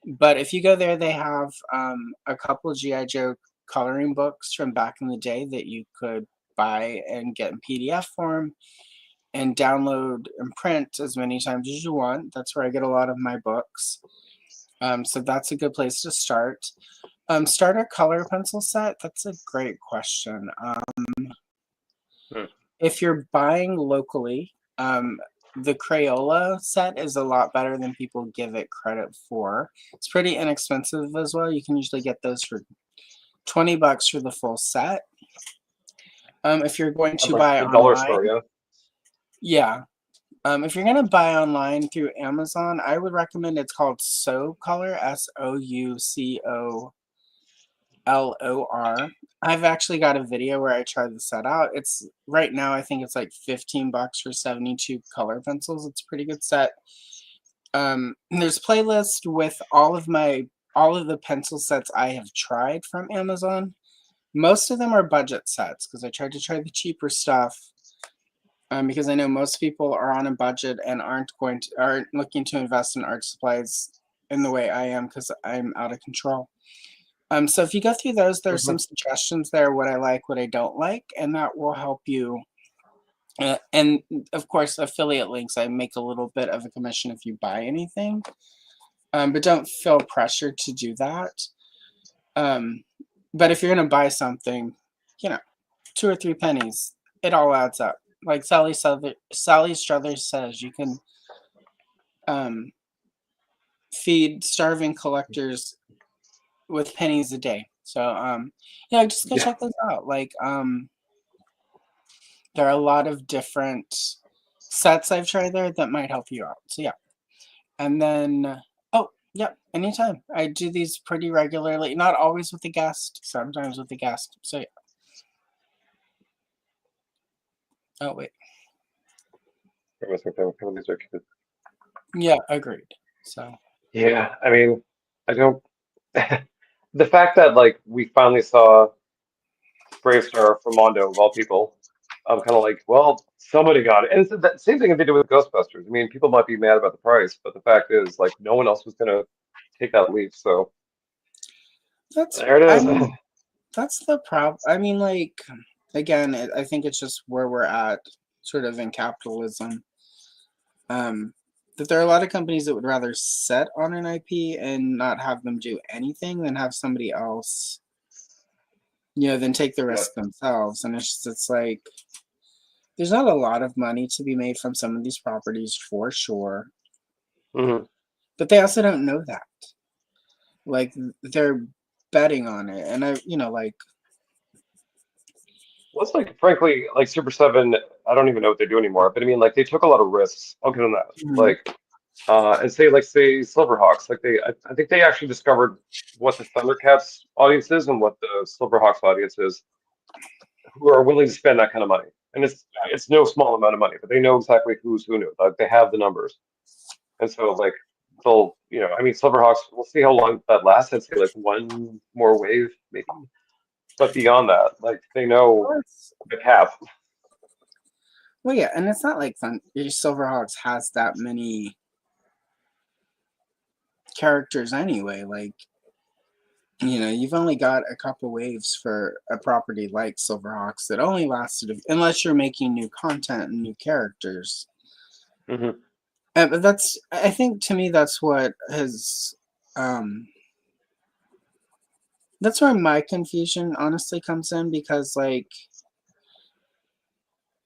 but if you go there, they have a couple of GI Joe coloring books from back in the day that you could buy and get in PDF form and download and print as many times as you want. That's where I get a lot of my books. So that's a good place to start. Starter color pencil set, that's a great question. If you're buying locally, the Crayola set is a lot better than people give it credit for. It's pretty inexpensive as well. You can usually get those for $20 for the full set. If you're going to buy the dollar online, store, yeah. If you're gonna buy online through Amazon, I would recommend it's called Soucolor, SOUCOLOR. I've actually got a video where I tried the set out. It's right now I think it's like $15 for 72 color pencils. It's a pretty good set. There's playlist with all of the pencil sets I have tried from Amazon. Most of them are budget sets because I tried to try the cheaper stuff. Because I know most people are on a budget and aren't looking to invest in art supplies in the way I am because I'm out of control. So if you go through those, there's some suggestions there, what I like, what I don't like, and that will help you. And of course, affiliate links, I make a little bit of a commission if you buy anything, but don't feel pressured to do that. But if you're going to buy something, 2 or 3 pennies, it all adds up. Like Sally Struthers says, you can feed starving collectors with pennies a day. So just go check those out. Like there are a lot of different sets I've tried there that might help you out. So yeah. And then anytime. I do these pretty regularly, not always with a guest, sometimes with a guest. So yeah. Oh wait. Yeah, agreed. So yeah, I mean, I don't. The fact that like we finally saw Brave Star from Mondo of all people, I'm kind of like, well, somebody got it. And it's that same thing they did with Ghostbusters. I mean, people might be mad about the price, but the fact is, like, no one else was gonna take that leap. So there it is. That's the problem. I mean, like, again, I think it's just where we're at, sort of in capitalism. That there are a lot of companies that would rather set on an IP and not have them do anything than have somebody else, then take the risk themselves. And it's like, there's not a lot of money to be made from some of these properties for sure. But they also don't know that. Like, they're betting on it. And Well, it's like, frankly, like Super 7, I don't even know what they do anymore. But I mean, like, they took a lot of risks. I'll give them that. Like, and say Silverhawks. Like, I think they actually discovered what the Thundercats audience is and what the Silverhawks audience is, who are willing to spend that kind of money. and it's no small amount of money, but they know exactly who's who new. Like they have the numbers, and so like they'll, I mean, Silverhawks. We'll see how long that lasts. I'd say like one more wave, maybe. But beyond that, like they know the cap. Well, yeah, and it's not like Silverhawks has that many characters anyway. Like, you've only got a couple waves for a property like Silverhawks that only lasted, unless you're making new content and new characters. Hmm. But I think to me, that's what has, that's where my confusion honestly comes in, because like,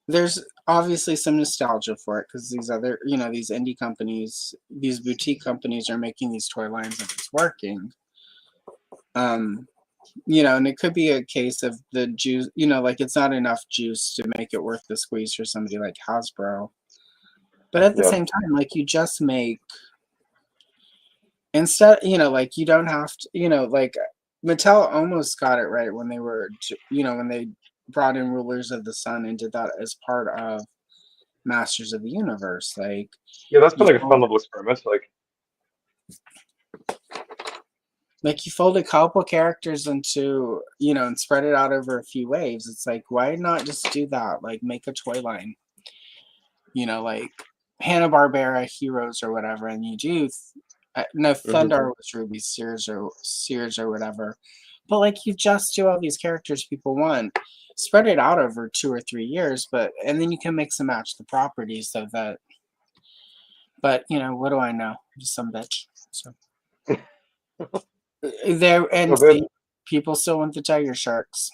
there's obviously some nostalgia for it because these other, these indie companies, these boutique companies are making these toy lines and it's working. And it could be a case of the juice, like it's not enough juice to make it worth the squeeze for somebody like Hasbro. But at the Yeah. same time, like you just make, instead, like you don't have to, like Mattel almost got it right when they were, when they brought in Rulers of the Sun and did that as part of Masters of the Universe. Like, Yeah, that's been like a fun little experiment. Like you fold a couple characters into, and spread it out over a few waves. It's like, why not just do that? Like make a toy line, like Hanna-Barbera Heroes or whatever, and you do, no, Thunder was Ruby Sears or whatever. But like you just do all these characters people want, spread it out over 2 or 3 years, and then you can mix and match the properties so that, but what do I know? I'm just some bitch. So there, and So good. people still want the Tiger Sharks.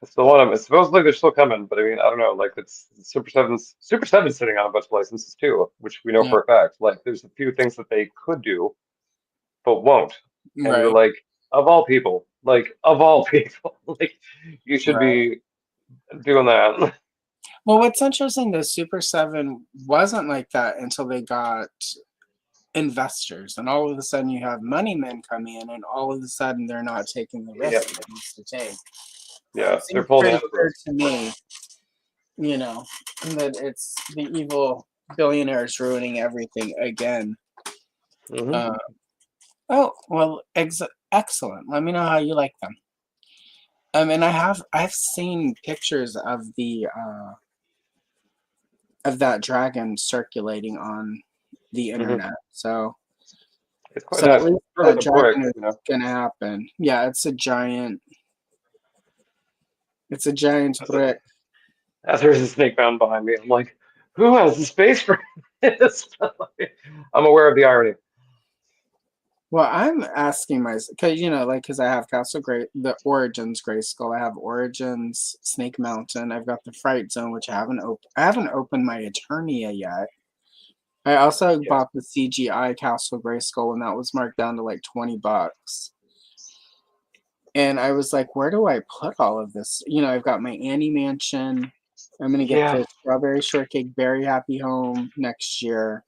I still want them. It feels like they're still coming, but I mean, I don't know. Like it's Super Seven's sitting on a bunch of licenses too, which we know Yeah. for a fact. Like there's a few things that they could do, but won't. And you're Right. like, of all people, like like you should be doing that. Well, what's interesting, the Super 7 wasn't like that until they got investors, and all of a sudden you have money men coming in, and all of a sudden they're not taking the Yeah, risk they used to take. yeah, It they're seems pulling pretty the clear Hasbros. to me, that it's the evil billionaires ruining everything again. Hmm. Uh, oh, well, excellent. Let me know how you like them. And I've seen pictures of the of that dragon circulating on the internet. So It's quite at nice. least Sort of that the brick, dragon is gonna happen. Yeah, it's a giant brick. As there's a snake bound behind me, I'm like, who has the space for this? I'm aware of the irony. Well, I'm asking myself because because I have the Origins Grayskull, I have Origins Snake Mountain, I've got the Fright Zone, which I haven't opened my Eternia yet. I also Yes. bought the CGI Castle Grayskull, and that was marked down to like $20. And I was like, where do I put all of this? I've got my Annie Mansion. I'm gonna get Yeah, the Strawberry Shortcake Berry Happy Home next year.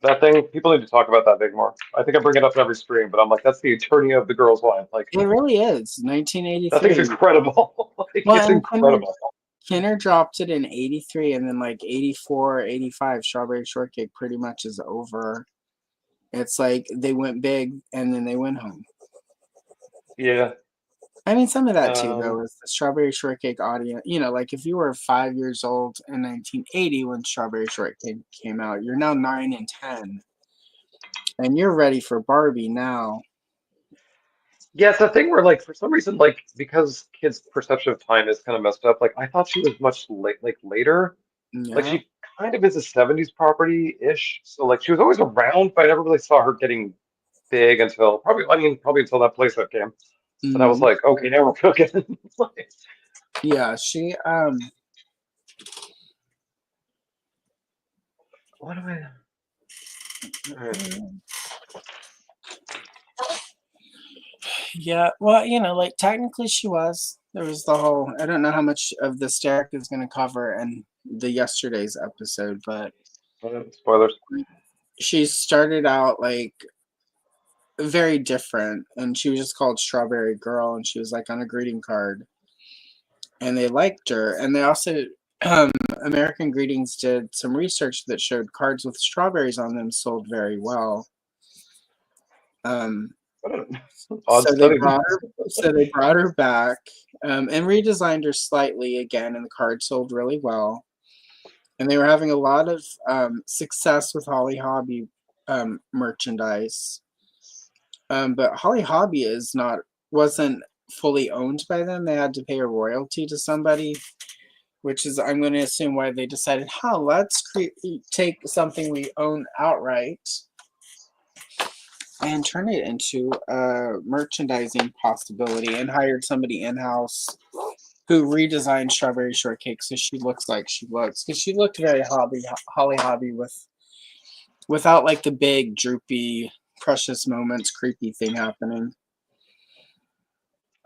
that thing, people need to talk about that thing more. I think I bring it up every stream, but I'm like, that's the attorney of the girl's life. Like, It really is that thing's 1983. incredible. Like, Well, it's and incredible. Kenner dropped it in 83, and then like 84, 85, Strawberry Shortcake pretty much is over. It's like they went big and then they went home. Yeah. I mean, some of that too, Um, though, is the Strawberry Shortcake audience. Like if you were 5 years old in 1980 when Strawberry Shortcake came out, you're now 9 and 10, and you're ready for Barbie now. yeah, it's a thing where, like, for some reason, like, because kids' perception of time is kind of messed up. Like, I thought she was much later. Like, Yeah. she kind of is a 70s property-ish. So, like, she was always around, but I never really saw her getting big until probably until that playset came. And I was Mhm. like, okay, now we're cooking. Like, Yeah, she what am I? All right. yeah, well, like technically she was. There was the whole, I don't know how much of this Derek is going to cover in the yesterday's episode, but Spoilers. she started out like very different, and she was just called Strawberry Girl, and she was like on a greeting card. and they liked her. And they also, American Greetings did some research that showed cards with strawberries on them sold very well. What an odd So they study. brought her back, and redesigned her slightly again, and the card sold really well. And they were having a lot of success with Holly Hobby merchandise. But Holly Hobby wasn't fully owned by them. They had to pay a royalty to somebody, which is, I'm going to assume, why they decided, let's take something we own outright and turn it into a merchandising possibility, and hired somebody in-house who redesigned Strawberry Shortcake so she looks like she looks. Because she looked very Holly Hobby without like the big, droopy, Precious Moments creepy thing happening.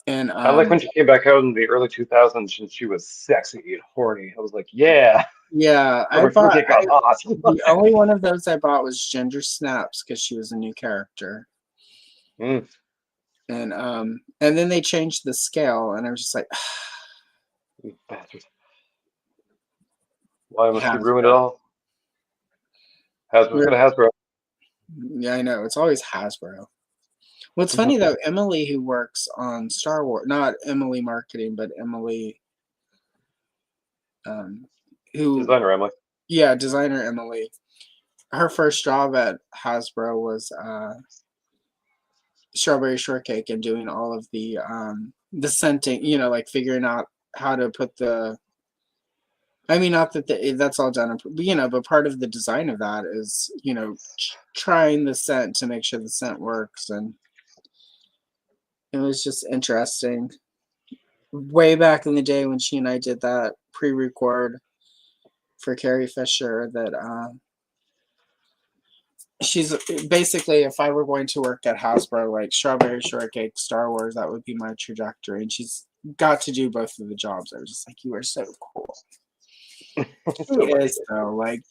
And I like when she came back out in the early 2000s and she was sexy and horny. I was like, yeah. yeah, Awesome. the only one of those I bought was Ginger Snaps because she was a new character. Mm. And then they changed the scale, and I was just like, You bastard. Why must you Hasbro. ruin it all? Hasbro's gonna Hasbro. Yeah, I know. It's always Hasbro. What's funny though, Emily, who works on Star Wars, not Emily marketing, but Emily, who Designer Emily. Yeah, designer Emily. Her first job at Hasbro was Strawberry Shortcake, and doing all of the scenting, like figuring out how to put the. I mean, not that that's all done, but part of the design of that is, trying the scent to make sure the scent works, and it was just interesting. Way back in the day when she and I did that pre-record for Carrie Fisher, that she's basically, if I were going to work at Hasbro, like Strawberry Shortcake, Star Wars, that would be my trajectory. And she's got to do both of the jobs. I was just like, you are so cool. She is though. Like,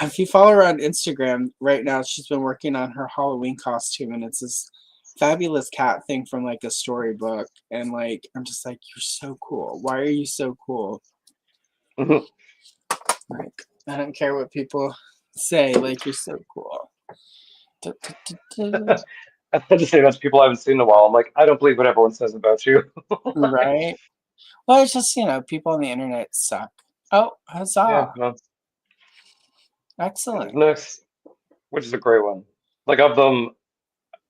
if you follow her on Instagram right now, she's been working on her Halloween costume, and it's this fabulous cat thing from like a storybook. And like, I'm just like, you're so cool. Why are you so cool? Like, I don't care what people say. Like, you're so cool. I had to say that to people I haven't seen in a while. I'm like, I don't believe what everyone says about you. Right? Well, it's just, people on the internet suck. Oh, huzzah. Yeah, no. Excellent. Next, which is a great one. Like, of them,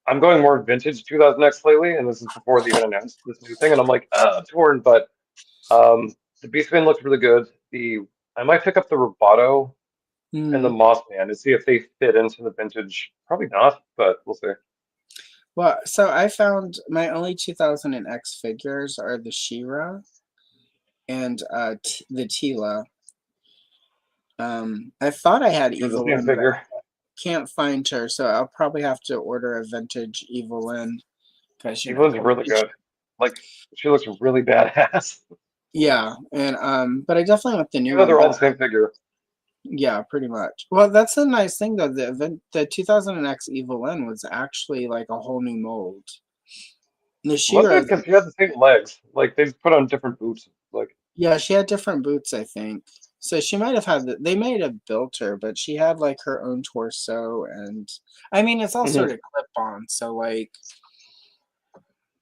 I'm going more vintage 2000X lately, and this is before they even announced this new thing, and I'm like, torn, but the Beastman looked really good. I might pick up the Roboto and the Mothman to see if they fit into the vintage. Probably not, but we'll see. Well, so I found my only 2000X figures are the She-Ra and the Tila. I thought I had Evelyn, but I can't find her, so I'll probably have to order a vintage Evelyn. Evelyn's really good. Like, she looks really badass. Yeah, and but I definitely want the new Even one. though they're all the same figure. Yeah, pretty much. Well, that's a nice thing though. The 2000X Evelyn was actually like a whole new mold. The She-Ra, because she has the same legs. Like, they just put on different boots. Like, yeah, she had different boots, I think. So she might have had they might have built her, but she had like her own torso, and I mean it's all sort of clip on. So like,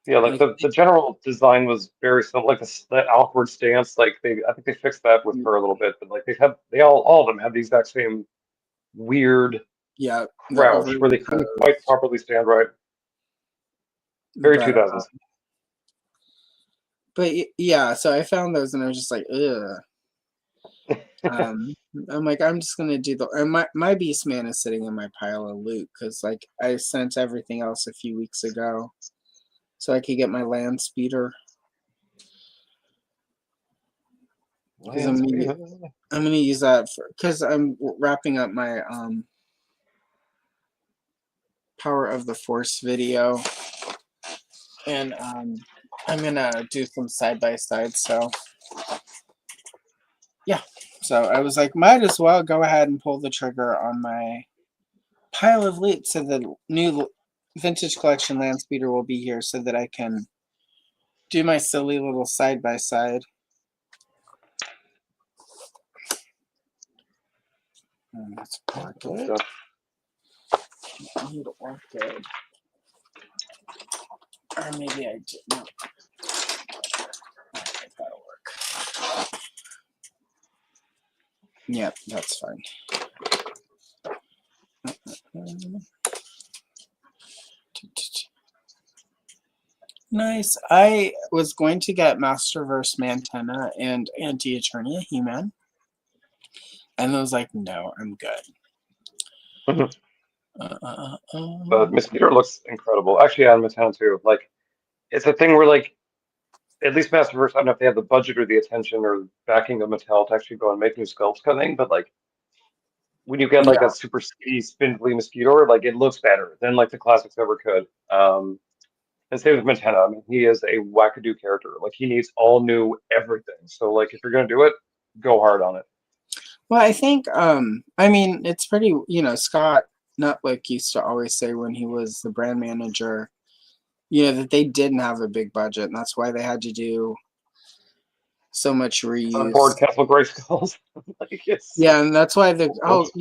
yeah, like the general design was very similar. Like that awkward stance. Like I think they fixed that with her a little bit, but like they all of them had the exact same weird crouch where they couldn't quite properly stand right. Very 2000s. But yeah, so I found those and I was just like, ugh. I'm like, I'm just gonna do and my Beastman is sitting in my pile of loot because like I sent everything else a few weeks ago, so I could get my land speeder. Because I'm gonna use that because I'm wrapping up my Power of the Force video, and I'm gonna do some side by side. So yeah, so I was like, might as well go ahead and pull the trigger on my pile of loot, so the new vintage collection land speeder will be here, so that I can do my silly little side by side. That's Good pocket. stuff. Need orchid. Or maybe I did not. Okay, that'll work. Yep, that's fine. Nice. I was going to get Masterverse Mantenna and Anti-Eternia He-Man. And I was like, no, I'm good. Mhm. But Miss Peter looks incredible. Actually, on Mattel too. Like, it's a thing where, like, at least Masterverse, I don't know if they have the budget or the attention or backing of Mattel to actually go and make new sculpts kind of thing, but like when you get like Yeah. a super skinny, spindly mosquito, like it looks better than like the classics ever could. And same with Montana. I mean, he is a wackadoo character. Like he needs all new everything. So like if you're gonna do it, go hard on it. Well, I think, I mean, it's pretty, Scott Nutwick used to always say when he was the brand manager, that they didn't have a big budget, and that's why they had to do so much On board reuse. Castle Grayskulls. Like it's Yeah, and that's why because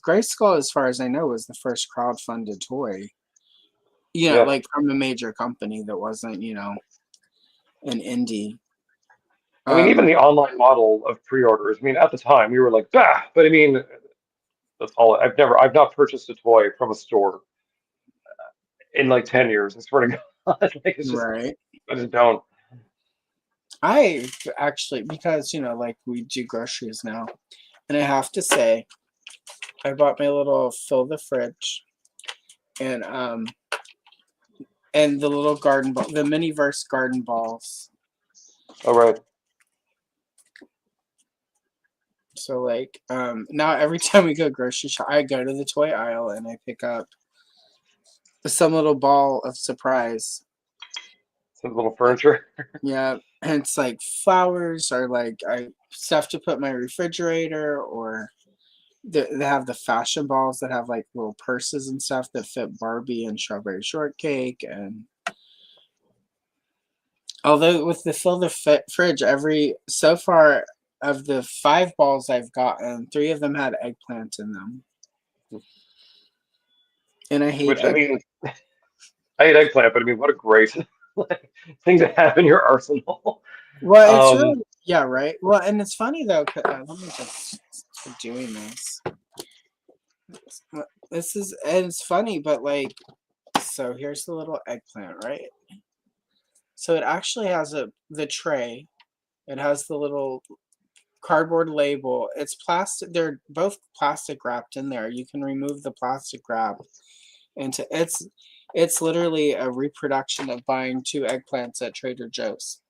Grayskull, as far as I know, was the first crowd-funded toy, yeah. like from a major company that wasn't, an indie. I mean, even the online model of pre-orders. I mean, at the time we were like, bah, but I mean, that's all. I've not purchased a toy from a store in like 10 years. I swear to God, like it's just, Right. I just don't. I actually, because, like we do groceries now, and I have to say, I bought my little fill the fridge and the little garden ball, the Miniverse garden balls. All right. So like now every time we go grocery shop, I go to the toy aisle and I pick up some little ball of surprise. Some little furniture. Yeah, and it's like flowers or like stuff to put in my refrigerator, or they have the fashion balls that have like little purses and stuff that fit Barbie and Strawberry Shortcake. And although with the fill the fridge, so far of the 5 balls I've gotten, 3 of them had eggplant in them, and I hate Which I mean, I hate eggplant, but I mean, what a great like, thing to have in your arsenal. Well, it's Um, really, yeah, right. Well, and it's funny though. Let me just keep doing this. And it's funny, but like, so here's the little eggplant, right? So it actually has the tray. It has the little cardboard label. It's plastic. They're both plastic wrapped in there. You can remove the plastic wrap, and it's literally a reproduction of buying 2 eggplants at Trader Joe's.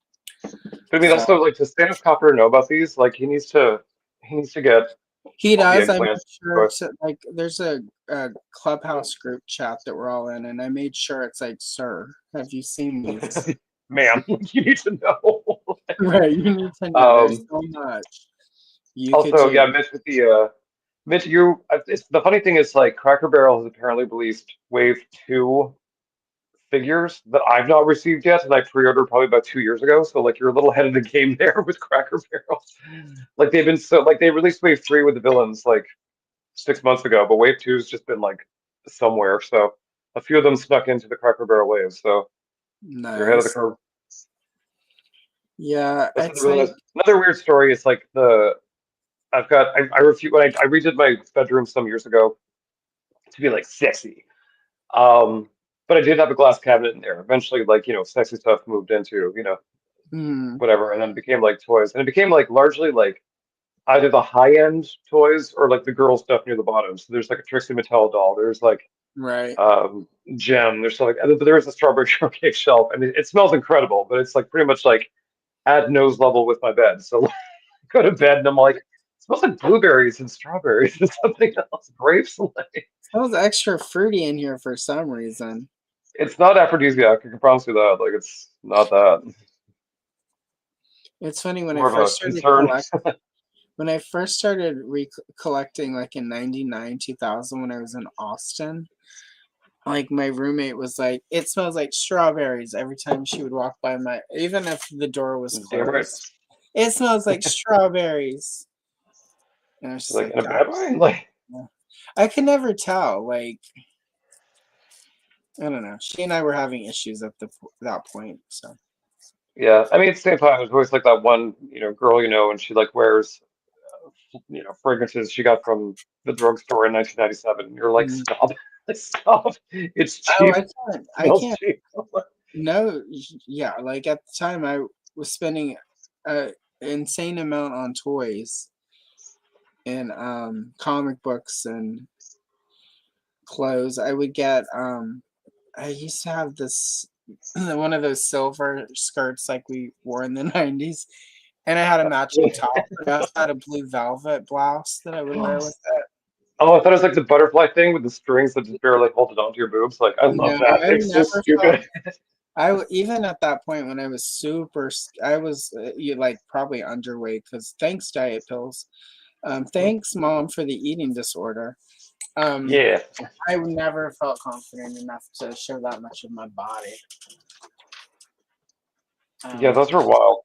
but I mean, So also like, does Stannis Copper know about these? Like, he needs to get he all the does. I made eggplants. sure to like. There's a clubhouse group chat that we're all in, and I made sure it's like, "Sir, have you seen these?" Man, you need to know. Right, you need to know. There's Um, so much you could Also, do. yeah, Mitch with the Mitch, it's the funny thing is like Cracker Barrel has apparently released Wave 2 figures that I've not received yet, and I pre-ordered probably about 2 years ago. So like you're a little ahead of the game there with Cracker Barrel. Like they've been so like they released Wave 3 with the villains like 6 months ago, but Wave 2's just been like somewhere. So a few of them snuck into the Cracker Barrel wave. So you're ahead of the Nice. curve. Yeah, That's it's another, like another weird story. It's like I refuse when I redid my bedroom some years ago to be like sexy. But I did have a glass cabinet in there. Eventually, like, sexy stuff moved into, hmm, whatever, and then it became like toys. And it became like largely like either the high-end toys or like the girl stuff near the bottom. So there's like a Trixie Mattel doll. There's like right. Gem. There's stuff like, but there is a strawberry shortcake shelf, and it smells incredible, but it's like pretty much like at nose level with my bed. So like, I go to bed and I'm like, it smells like blueberries and strawberries and something else, grapes. Like, Smells extra fruity in here for some reason. it's not aphrodisiac. I can promise you that. Like, it's not that. It's funny when I More of a first started concern. collecting like in 99, 2000 when I was in Austin. Like my roommate was like, it smells like strawberries every time she would walk by even if the door was Damn right. closed. It smells like strawberries. And I was She's just like, like, in a bad gosh. way? Like, I could never tell. Like, I don't know. She and I were having issues at that point. So Yeah, I mean, at the same time, there's always like that one, girl, and she like wears, fragrances she got from the drugstore in 1997. And you're like, mm. stop, stop. It's Oh, cheap. I It can't. I smells can't. cheap. No. Yeah. Like at the time, I was spending a insane amount on toys and comic books and clothes. I would get I used to have this one of those silver skirts like we wore in the 90s, and I had a matching top, but I also had a blue velvet blouse that I would wear with it. Oh, I thought it was like the butterfly thing with the strings that just barely hold it onto your boobs. Like, I love No, that. I It's so never felt stupid. even at that point when I was I was like probably underweight because thanks diet pills. Thanks mom for the eating disorder. Um, Yeah. I never felt confident enough to show that much of my body. Yeah, Um, those were wild.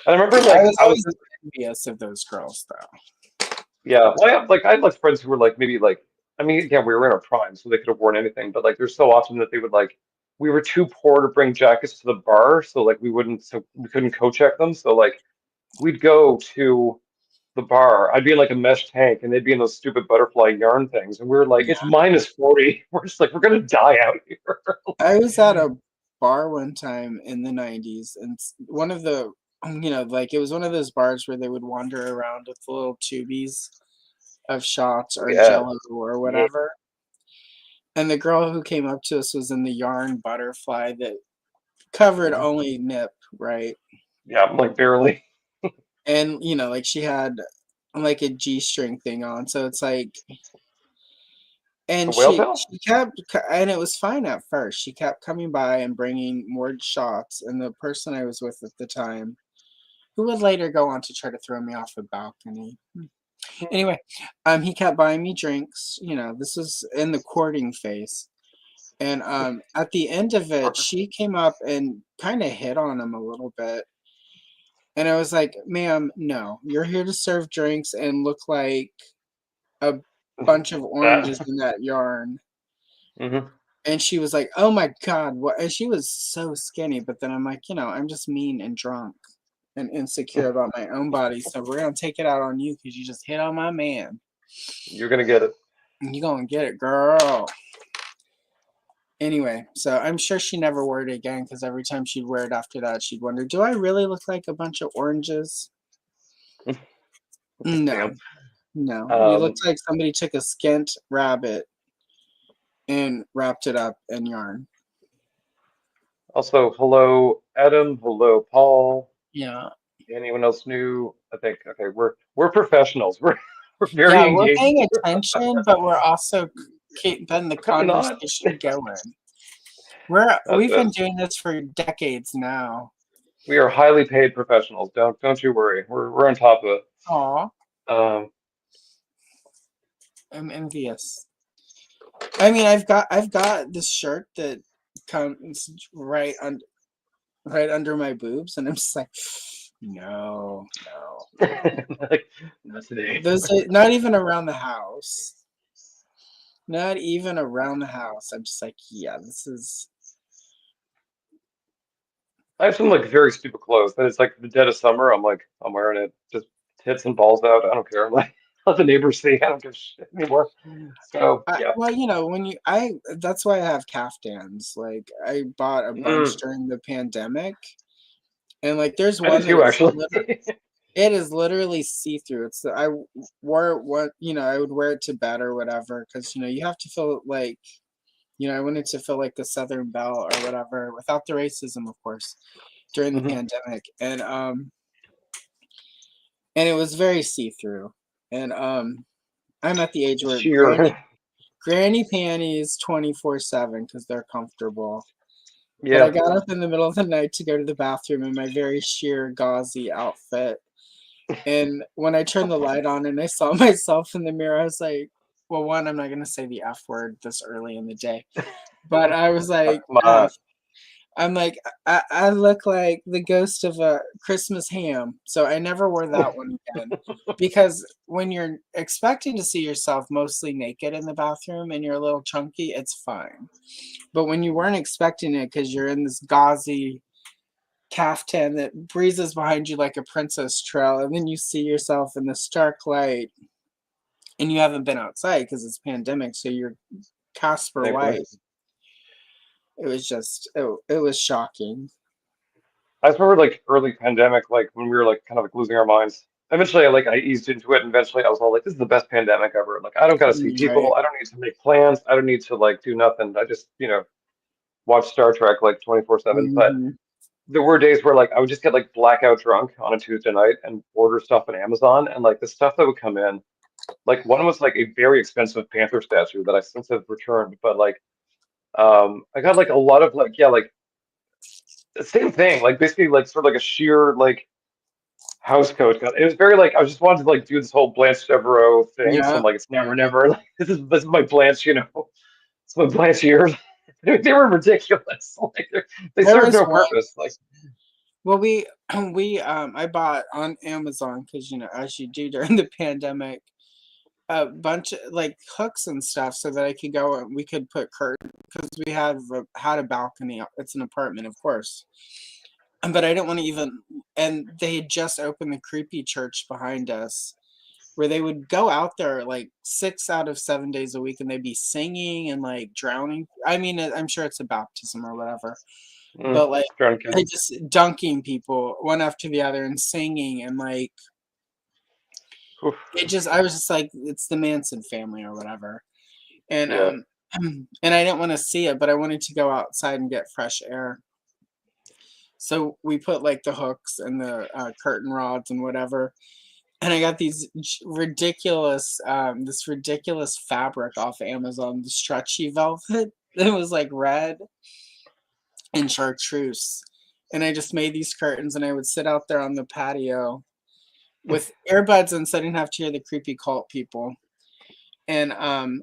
And I remember I like was I was always envious of those girls, though. yeah, well, I had friends who were like maybe like I mean again we were in our prime so they could have worn anything, but like there's so often that they would like we were too poor to bring jackets to the bar, so like we couldn't co-check them. So like we'd go to the bar. I'd be in like a mesh tank and they'd be in those stupid butterfly yarn things. And we were like, it's Yeah, minus 40. We're just like, we're gonna die out here. I was at a bar one time in the 90s, and one of the, like it was one of those bars where they would wander around with little tubies of shots Oh or yeah. jello or Yeah. whatever. And the girl who came up to us was in the yarn butterfly that covered Mhm. only nip, right? Yeah, I'm like barely. And, like she had like a G-string thing on. So it's like, A and whale she tail? she kept and it was fine at first. She kept coming by and bringing more shots, and the person I was with at the time, who would later go on to try to throw me off a balcony. Anyway, he kept buying me drinks. This was in the courting phase. And at the end of it, she came up and kind of hit on him a little bit. And I was like, ma'am, no, you're here to serve drinks and look like a bunch of oranges That. in that yarn. Hmm. And she was like, "Oh my God, what?" And she was so skinny. But then I'm like, I'm just mean and drunk and insecure about my own body. So we're gonna take it out on you because you just hit on my man. You're gonna get it. And you gonna get it, girl. Anyway, so I'm sure she never wore it again because every time she'd wear it after that, she'd wonder, "Do I really look like a bunch of oranges?" No, Damn. no. You look Um, like somebody took a skint rabbit and wrapped it up in yarn. Also, hello, Adam. Hello, Paul. Yeah. Anyone else new? I think okay, we're professionals. We're Yeah, very we're engaged paying here. attention, but we're also keeping the We're not. conversation going. That's We've been it. doing this for decades now. We are highly paid professionals. Don't you worry. We're on top of it. Aw, Um, I'm envious. I mean, I've got this shirt that comes right under my boobs, and I'm just like, no, no. like not today. Those are not even around the house. Not even around the house. I'm just like, yeah, this is. I have some like very stupid clothes that it's like the dead of summer. I'm like I'm wearing it just tits and balls out. I don't care. I'm like let the neighbors see. I don't give a shit anymore. So yeah. Well, when that's why I have caftans. Like I bought a bunch Mm, during the pandemic, and like there's I did one that too actually. it is literally see through. I wore it I would wear it to bed or whatever because you have to feel like I wanted to feel like the Southern Belle or whatever without the racism, of course, during the Hmm. pandemic, and it was very see through, and I'm at the age where Sheer. granny panties 24/7 because they're comfortable. But I Yeah. got up in the middle of the night to go to the bathroom in my very sheer gauzy outfit. And when I turned the light on and I saw myself in the mirror, I was like, well, one, I'm not going to say the F word this early in the day. But I was like, Come on. I'm like, I look like the ghost of a Christmas ham. So I never wore that one again. Because when you're expecting to see yourself mostly naked in the bathroom and you're a little chunky, it's fine. But when you weren't expecting it because you're in this gauzy caftan that breezes behind you like a princess trail, and then you see yourself in the stark light and you haven't been outside because it's pandemic, so you're Casper Thankfully. White. It was just, it was shocking. I just remember like early pandemic, like when we were like kind of like losing our minds. Eventually, I eased into it, and eventually I was all like, "This is the best pandemic ever." Like, I don't gotta see Right. people. I don't need to make plans. I don't need to like do nothing. I just, watch Star Trek like 24/7. But Hmm. there were days where like I would just get like blackout drunk on a Tuesday night and order stuff on Amazon, and like the stuff that would come in, like one was like a very expensive panther statue that I since have returned, but like I got like a lot of like yeah like the same thing, like basically like sort of like a sheer like house coat. It was very like I just wanted to like do this whole Blanche Devereaux thing. So Yeah. I'm like, it's never, never. Like, this is my Blanche, it's my Blanche years. They were ridiculous. Like they There served was no one. purpose. Like, Well, we I bought on Amazon because as you do during the pandemic, a bunch of like hooks and stuff so that I could go and we could put curtains because we had a balcony. It's an apartment, of course. But I didn't want to even. And they had just opened the creepy church behind us, where they would go out there like 6 out of 7 days a week, and they'd be singing and like drowning. I mean, I'm sure it's a baptism or whatever, but like drowning I kids. just dunking people one after the other and singing and like Oof. I was just like, it's the Manson family or whatever. And Yeah. and I didn't want to see it, but I wanted to go outside and get fresh air. So we put like the hooks and the curtain rods and whatever. And I got this ridiculous fabric off Amazon, the stretchy velvet. It was like red and chartreuse. And I just made these curtains, and I would sit out there on the patio with earbuds in so I didn't have to hear the creepy cult people. And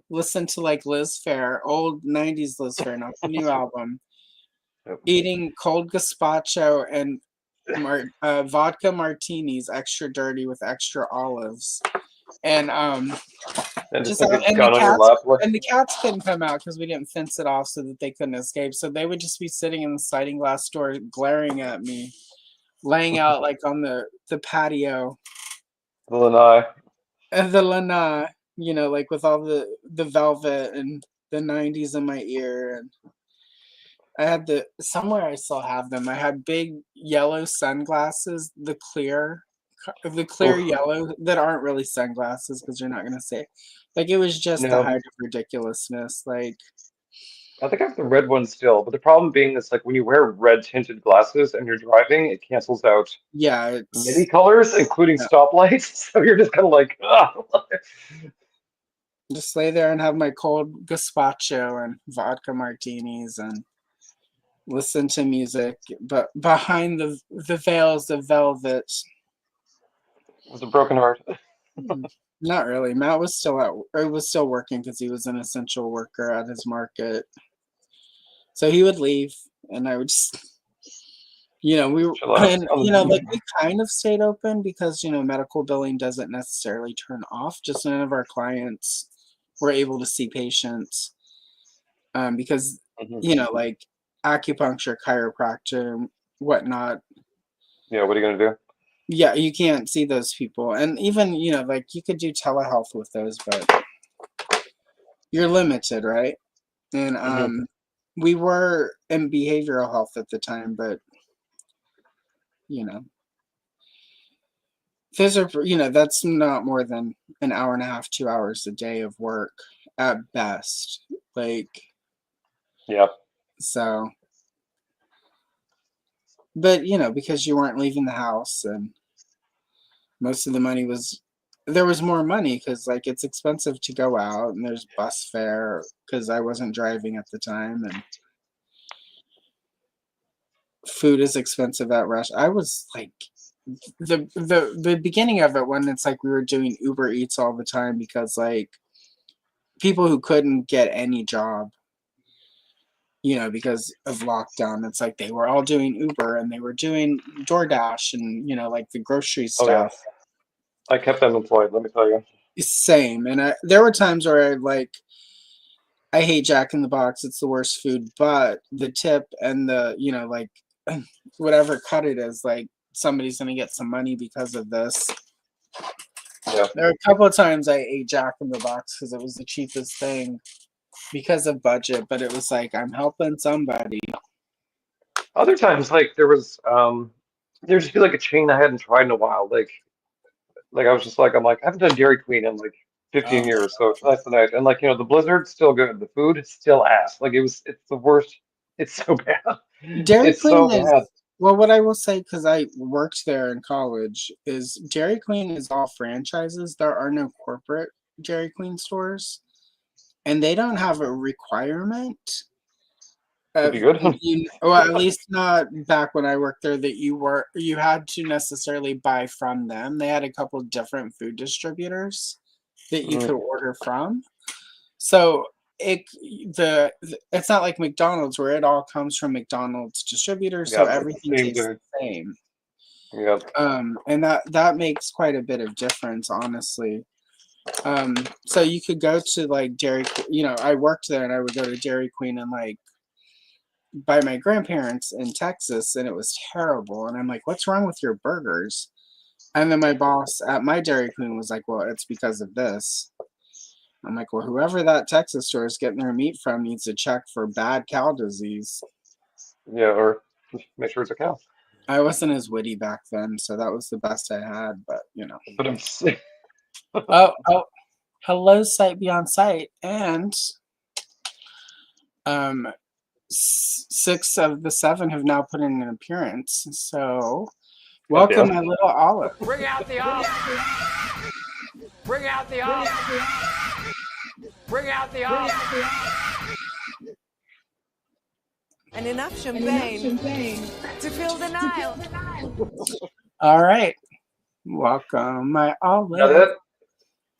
listen to like Liz Fair, old 90s Liz Fair, not the new album, Yep. eating cold gazpacho and vodka martinis, extra dirty with extra olives. And And just just like a and gun on your lap. Like, the cats couldn't come out because we didn't fence it off so that they couldn't escape. So they would just be sitting in the sliding glass door, glaring at me, laying out like on the patio, the lanai. and the lanai, like with all the velvet and the 90s in my ear. And I had somewhere I still have them. I had big yellow sunglasses, the clear Oof. yellow that aren't really sunglasses because you're not gonna say, like, it was just the No. height of ridiculousness. Like, I think I have the red one still, but the problem being is like when you wear red tinted glasses and you're driving, it cancels out yeah, many it's colors, including yeah. stoplights. So you're just kind of like, ah. Just lay there and have my cold gazpacho and vodka martinis and listen to music, but behind the veils of velvet. It was a broken heart. Not really. Matt was still working because he was an essential worker at his market. So he would leave, and I would just, we were, Chill out. and like we kind of stayed open because medical billing doesn't necessarily turn off. Just none of our clients were able to see patients, because Mhm. like acupuncture, chiropractor, whatnot. Yeah, what are you gonna do? Yeah, you can't see those people, and even like you could do telehealth with those, but you're limited, right? And Hmm. we were in behavioral health at the time, but you know, those are that's not more than an hour and a half, 2 hours a day of work at best. Like, Yeah. so, but because you weren't leaving the house, and most of the money was there was more money because like it's expensive to go out, and there's bus fare because I wasn't driving at the time, and food is expensive at rush. I was like the beginning of it when it's like we were doing Uber Eats all the time because like people who couldn't get any job, because of lockdown. It's like they were all doing Uber and they were doing DoorDash and, like the grocery Oh yeah, stuff. I kept them employed. Let me tell you. Same. And there were times where I hate Jack in the Box. It's the worst food, but the tip and the, whatever cut it is, like somebody's going to get some money because of this. Yeah. There were a couple of times I ate Jack in the Box because it was the cheapest thing because of budget, but it was like, I'm helping somebody. Other times, like there'd just be like a chain I hadn't tried in a while. Like I was just like, I'm like, I haven't done Dairy Queen in like 15 Oh, years, so tonight's the night. And like, the Blizzard's still good. The food is still ass. Like it's the worst. It's so bad. Dairy It's so Queen is, bad. well, what I will say, because I worked there in college, is Dairy Queen is all franchises. There are no corporate Dairy Queen stores, and they don't have a requirement. To be good. Well, at least not back when I worked there, that you had to necessarily buy from them. They had a couple different food distributors that you could order from. So it's not like McDonald's where it all comes from McDonald's distributors, so Yeah, everything same tastes thing. the same. Yeah. And that makes quite a bit of difference, honestly. So you could go to like Dairy, I worked there and I would go to Dairy Queen and like by my grandparents in Texas, and it was terrible. And I'm like, what's wrong with your burgers? And then my boss at my Dairy Queen was like, well, it's because of this. I'm like, well, whoever that Texas store is getting their meat from needs to check for bad cow disease. Yeah, or just make sure it's a cow. I wasn't as witty back then, so that was the best I had, but But I'm sick. Oh, hello, Sight Beyond Sight. And 6 of the 7 have now put in an appearance. So welcome, my little Olive. Bring out the olive. Bring out the olive. Bring out the olive. And enough champagne to fill the Nile. All right. Welcome, my Olive. Now that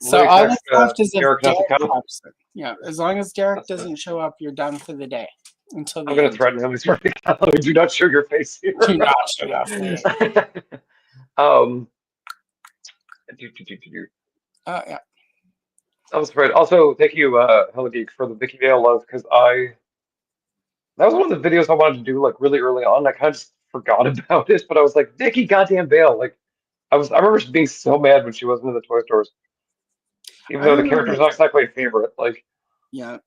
So all that's left is if Derek not to Derek come. pops in. Yeah, as long as Derek doesn't show up, you're done for the day. Until the I'm gonna end. threaten him. He's right now. Do not show your face here. Do not show your face. Um. Yeah. I was afraid. Also, thank you, Hella Geek, for the Vicky Vale love, because that was one of the videos I wanted to do like really early on. I kind of just forgot about it, but I was like, Vicky goddamn Vale. Like I remember being so mad when she wasn't in the toy stores. Even though the character's not exactly a favorite. Like Yeah.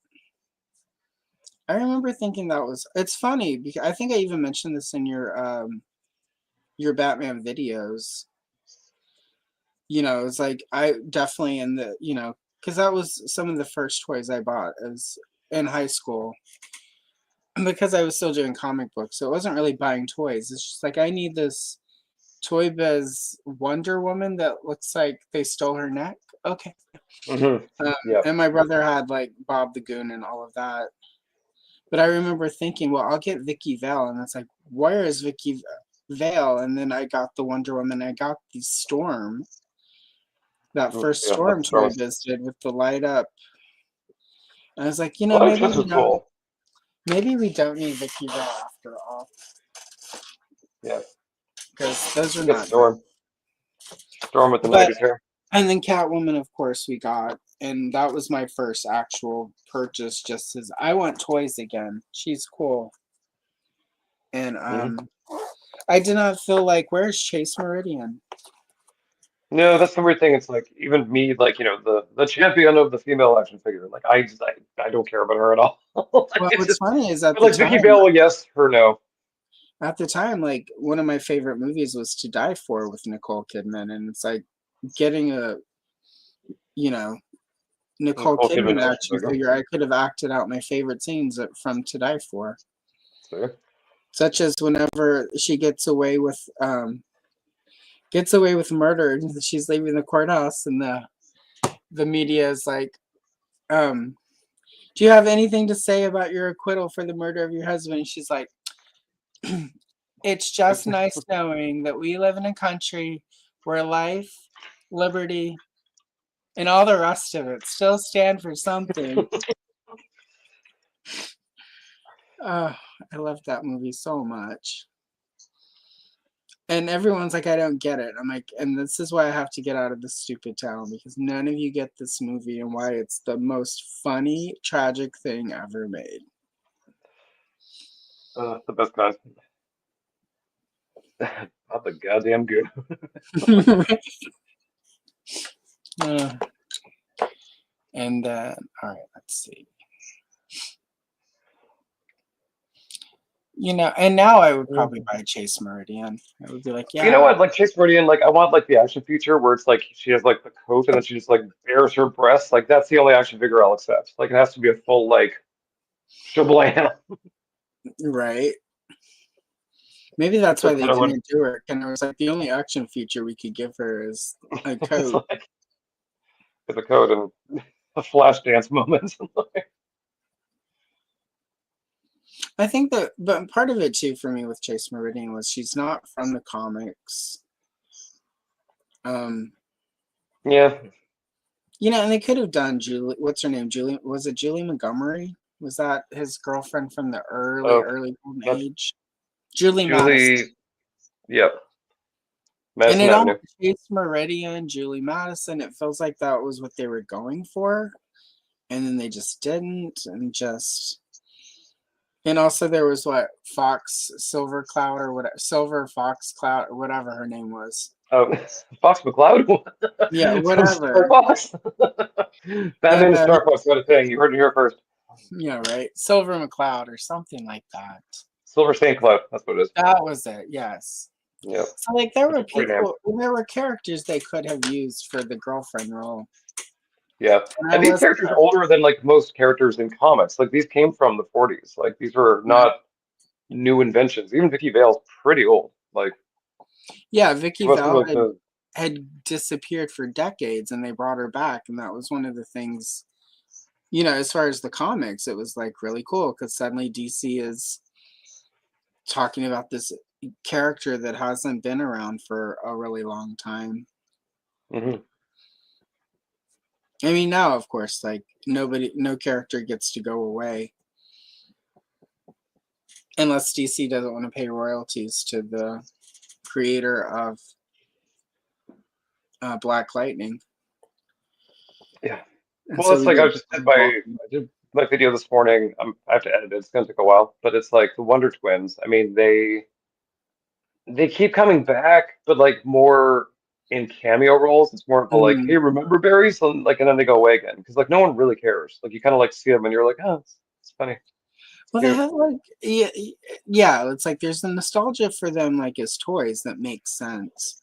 I remember thinking it's funny because I think I even mentioned this in your Batman videos. It's like I definitely because that was some of the first toys I bought as in high school. Because I was still doing comic books, so it wasn't really buying toys. It's just like I need this Toy Biz Wonder Woman that looks like they stole her neck. Okay. yeah. And my brother had like Bob the Goon and all of that. But I remember thinking, well, I'll get Vicky Vale, and it's like, where is Vicky Vale? And then I got the Wonder Woman. I got the Storm. That first Storm Toy Biz did with the light up. And I was like, maybe we don't need Vicky Vale after all. Yeah. Because those are not Storm. Storm with the 90s hair. And then Catwoman, of course, we got. And that was my first actual purchase, just as I want toys again. She's cool. And I did not feel like, where's Chase Meridian? No, that's the weird thing. It's like even me, like the champion of the female action figure. Like I don't care about her at all. Well, what's funny is that like Vicky Vale, yes, her no. At the time, like one of my favorite movies was To Die For with Nicole Kidman, and it's like getting a Nicole Kidman action figure. I could have acted out my favorite scenes from To Die For. Sure. Such as whenever she gets away with murder and she's leaving the courthouse and the media is like, do you have anything to say about your acquittal for the murder of your husband? And she's like, it's just nice knowing that we live in a country where life, liberty, and all the rest of it still stand for something. I love that movie so much. And everyone's like, I don't get it. I'm like, and this is why I have to get out of this stupid town because none of you get this movie and why it's the most funny, tragic thing ever made. The best kind. Not the goddamn good. Uh, and all right, let's see. And now I would probably buy Chase Meridian. I would be like, You know yeah, what? Like Chase Meridian, like I want like the action feature where it's like she has like the coat and then she just like bares her breasts. Like that's the only action figure I'll accept. Like it has to be a full like shablam. right. Maybe that's why That's they what I want. didn't do it. And it was like the only action feature we could give her is a It's coat. like with the coat and a flash dance moment. I think that, but part of it too for me with Chase Meridian was she's not from the comics. Yeah. And they could have done Julie. What's her name? Julie. Was it Julie Montgomery? Was that his girlfriend from the Oh, early golden that's age? Julie Madison. Julie. Yep. And Madison it Avenue. almost Chase Meridian, Julie Madison. It feels like that was what they were going for, and then they just didn't, and also there was what Fox Silver Cloud or whatever Silver Fox Cloud or whatever her name was. Oh, Fox McCloud Yeah, from whatever. Star Fox. Batman And and Star Fox got a thing. You heard it here first. yeah, right. Silver McCloud or something like that. Silver Saint Cloud. That's what it is. That was it. Yes. Yep. So like there That's were a great name. there were characters they could have used for the girlfriend role. Yeah. And And I these was characters are older than like most characters in comics. Like these came from the 40s. Like these were yeah, not new inventions. Even Vicky Vale's pretty old. Like yeah, she Vicky must be Vale like the had disappeared for decades and they brought her back and that was one of the things as far as the comics it was like really cool because suddenly DC is talking about this character that hasn't been around for a really long time. Mhm. I mean now of course like no character gets to go away unless DC doesn't want to pay royalties to the creator of Black Lightning. Yeah. And Well, so it's we like get I did my video this morning. I have to edit it. It's gonna take a while, but it's like the Wonder Twins. I mean, they keep coming back, but like more in cameo roles. It's more of a like, hey, remember berries? And like, and then they go away again because like no one really cares. Like you kind of like see them and you're like, oh, it's funny. It's well they cute. have like yeah it's like there's the nostalgia for them like as toys that makes sense,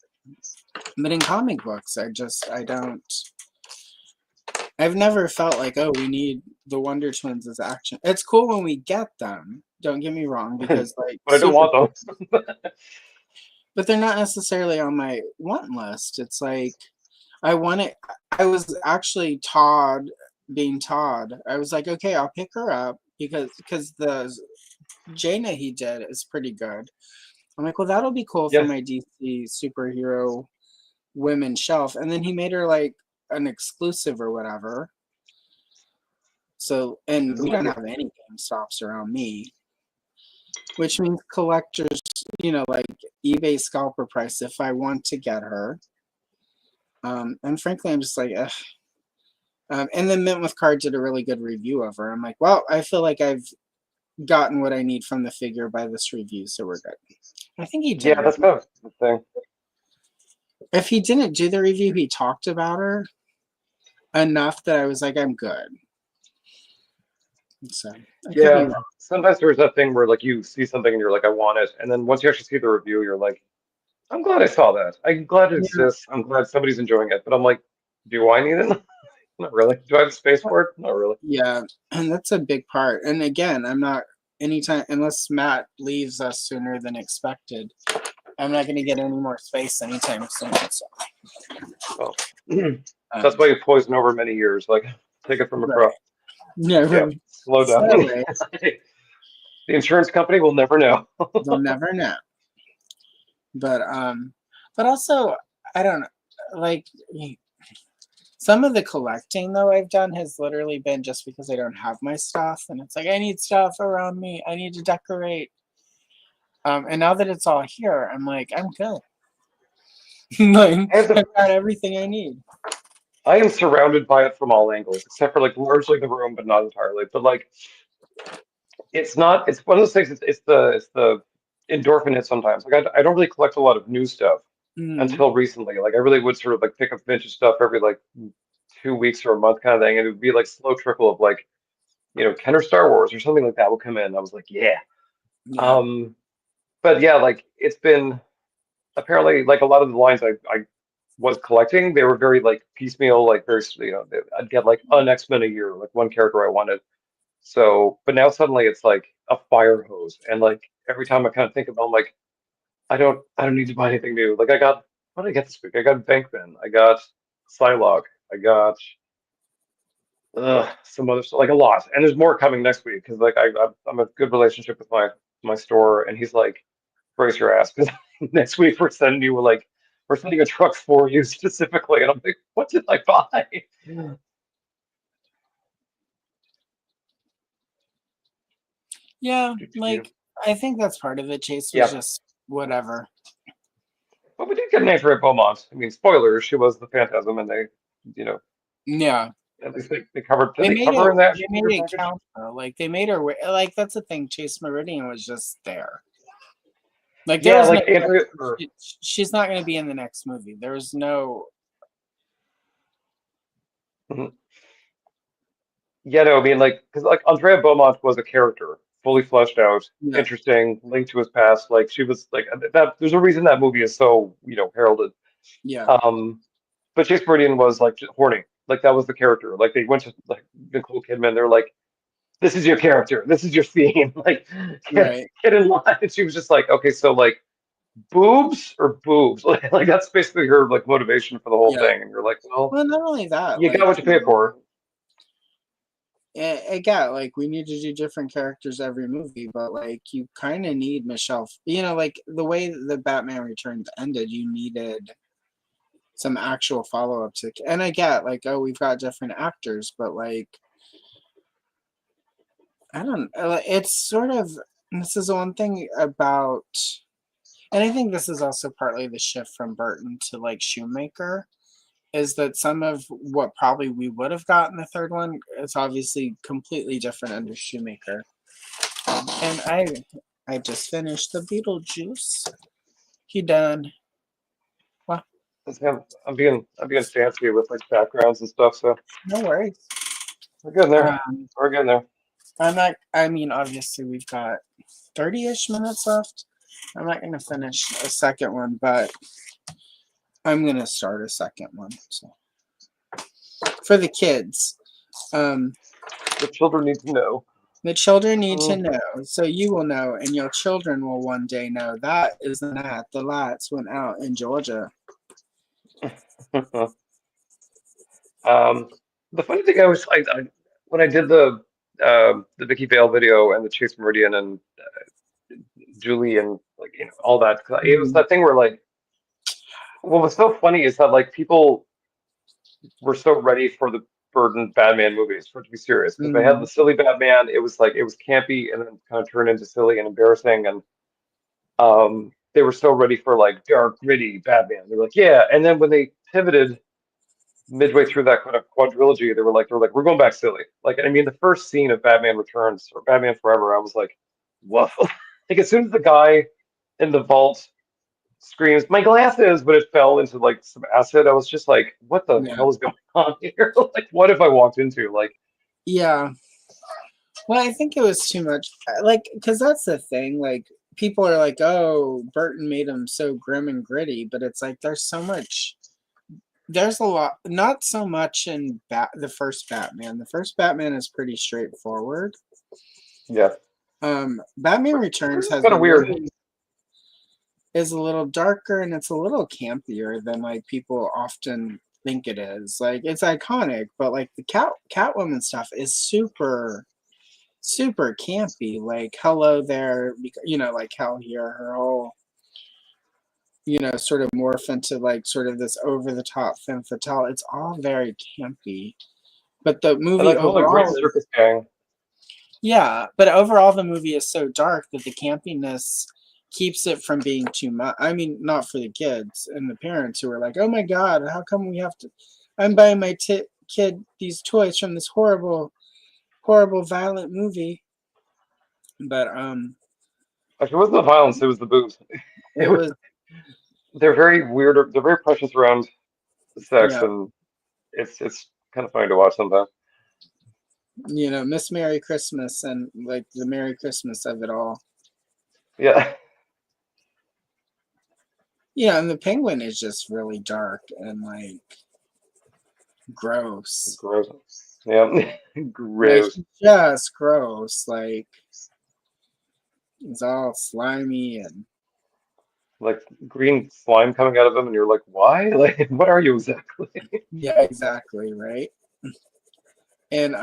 but in comic books I've never felt like, oh, we need the Wonder Twins as action. It's cool when we get them, don't get me wrong, because like But I don't want those. but they're not necessarily on my want list. It's like I was actually being Todd. I was like, okay, I'll pick her up because the Jaina he did is pretty good. I'm like, well, that'll be cool for Yeah. my DC superhero women shelf. And then he made her like an exclusive or whatever. So, and we don't have any GameStops around me, which means collectors, like eBay scalper price if I want to get her. And frankly, I'm just like, ugh. And then Mint with Card did a really good review of her. I'm like, well, I feel like I've gotten what I need from the figure by this review, so we're good. I think he did. Yeah, that's kind of the thing. If he didn't do the review, he talked about her enough that I was like, I'm good. So Yeah, sometimes there's that thing where like you see something and you're like, I want it, and then once you actually see the review, you're like, I'm glad I saw that. I'm glad it exists. I'm glad somebody's enjoying it. But I'm like, do I need it? Not really. Do I have the space for it? Not really. Yeah, and that's a big part. And again, I'm not anytime unless Matt leaves us sooner than expected. I'm not going to get any more space anytime soon. So. Well, that's why you poison over many years. Like, take it from a pro. Yeah, Yeah, slow down. The insurance company will never know. They'll never know. But also, I don't know. Like, Some of the collecting though I've done has literally been just because I don't have my stuff, and it's like I need stuff around me. I need to decorate. And now that it's all here, I'm like, I'm good. Like, I have the I've got everything I need. I am surrounded by it from all angles, except for like largely the room, but not entirely. But like, it's not. It's one of those things. It's the endorphin hit sometimes. Like I don't really collect a lot of new stuff Mm, until recently. Like I really would sort of like pick up vintage stuff every like 2 weeks or a month kind of thing, and it would be like slow trickle of like Kenner Star Wars or something like that will come in. I was like, yeah. yeah. Um, but yeah, like it's been apparently like a lot of the lines I was collecting, they were very like piecemeal, like very I'd get like an X-Men a year, like one character I wanted. So, but now suddenly it's like a fire hose, and like every time I kind of think about, it, I'm like, I don't need to buy anything new. Like I got, what did I get this week? I got Bankman, I got Psylocke, I got some other stuff, like a lot, and there's more coming next week because like I'm a good relationship with my store, and he's like, brace your ass because next week we're sending a truck for you specifically, and I'm like, what did I buy? Yeah, like I think that's part of it. Chase was Yeah, just whatever. but we did get an answer at Beaumont. I mean, spoilers, she was the Phantasm, and they, you know, Yeah. at least they covered. Did They they made cover it her in that they your made it package? count though. Like they made her like that's the thing. Chase Meridian was just there. Like there Yeah, was no like Andrea. Or, she's not gonna be in the next movie. There was no mhm. Yeah, no, I mean, like, because like Andrea Beaumont was a character, fully fleshed out, yeah, interesting, linked to his past. Like she was like that. There's a reason that movie is so heralded. yeah, Um, but Chase Meridian was like just horny. Like that was the character. Like they went to like Nicole Kidman. They're like, "This is your character. This is your scene. Like, right. get in line." And she was just like, "Okay, so like boobs or boobs?" Like that's basically her like motivation for the whole Yeah. thing. And you're like, "Well, Well, not only that, you got like what you paid for." it got like we need to do different characters every movie, but like you kind of need Michelle. Like the way the Batman Returns ended, you needed some actual follow up to. And I get like, oh, we've got different actors, but like I don't. It's sort of this is one thing about, and I think this is also partly the shift from Burton to like Shoemaker. Is that some of what probably we would have gotten the third one? It's obviously completely different under Shoemaker. And I just finished the Beetlejuice. He done. Well, I'm being fancy with like backgrounds and stuff. So no worries. we're getting there. Um, We're getting there. I'm not. I mean, obviously we've got 30-ish minutes left. I'm not gonna finish a second one, but I'm gonna start a second one. So for the kids, um, The children need to know. the children need to Mm. know, so you will know, and your children will one day know. That is the night the lights went out in Georgia. Um, the funny thing I when I did the Vicky Vale video and the Chase Meridian and Julie and like all that, 'cause it was Mhm. that thing where like what was so funny is that like people were so ready for the Burton Batman movies for it to be serious because they had the Mhm. silly Batman. It was like it was campy and then kind of turned into silly and embarrassing and they were so ready for like dark gritty Batman. They were like yeah, and then when they pivoted midway through that kind of quadrilogy, they were like, we're going back silly. Like, I mean, the first scene of Batman Returns or Batman Forever, I was like, whoa. Like, as soon as the guy in the vault screams, my glasses, but it fell into like some acid, I was just like, what the Yeah. hell is going on here? Like, what have I walked into? Like, Yeah. Well, I think it was too much. Like, because that's the thing. Like, people are like, "Oh, Burton made him so grim and gritty," but it's like there's so much. There's a lot. Not so much in the first Batman. The first Batman is pretty straightforward. yeah, Batman Returns it's has kind a of weird. little is a little darker and it's a little campier than like people often think it is. Like, it's iconic, but like the Catwoman stuff is super campy. Like, hello there, like Hell here, her whole sort of morph into like sort of this over the top femme fatale. It's all very campy. But the And movie like all the great overall circus gang. yeah, but overall the movie is so dark that the campiness keeps it from being too much. I mean, not for the kids and the parents who are like, "Oh my god, how come we have to I'm buying my kid these toys from this horrible horrible violent movie." But Actually, it wasn't the violence; it was the boobs. It it was, was they're very weird. They're very precious around the sex, yeah, and it's kind of funny to watch sometimes. Miss Merry Christmas and like the Merry Christmas of it all. Yeah, Yeah, and the penguin is just really dark and like gross. gross. Yeah, Like gross. he's just gross. Like it's all slimy and Like green slime coming out of them, and you're like, why? Like, what are you exactly? yeah, exactly, right? And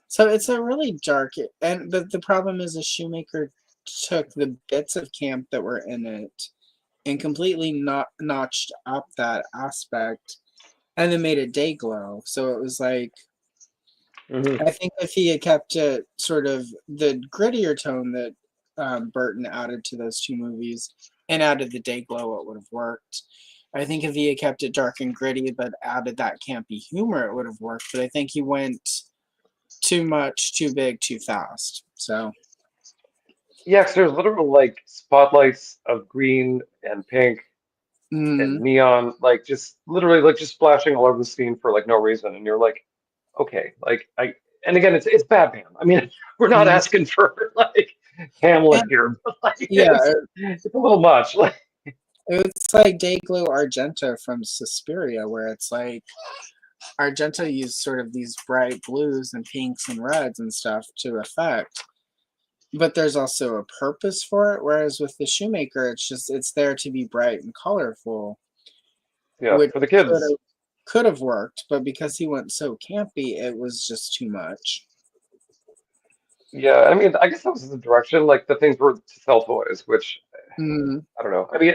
so it's a really dark and the problem is the shoemaker took the bits of camp that were in it and completely notched up that aspect and then made it day glow. So it was like Hmm. I think if he had kept it sort of the grittier tone that Burton added to those two movies and added the day glow, it would have worked. I think if he had kept it dark and gritty but added that campy humor, it would have worked. But I think he went too much, too big, too fast. So, Yeah, 'cause there's literal like spotlights of green and pink and mm, neon, like just literally like just splashing all over the scene for like no reason, and you're like, okay, like I. And again, it's Batman. I mean, we're not mm. asking for like Hamlet And here, but like yeah, it's a little much. Like, it's like Dayglow Argento from Suspiria, where it's like Argento used sort of these bright blues and pinks and reds and stuff to effect. But there's also a purpose for it. Whereas with the Shoemaker, it's there to be bright and colorful, yeah, which for the could kids. have could have worked, but because he went so campy, it was just too much. Yeah, I mean, I guess that was the direction. Like the things were to sell toys, which Mm, I don't know. I mean,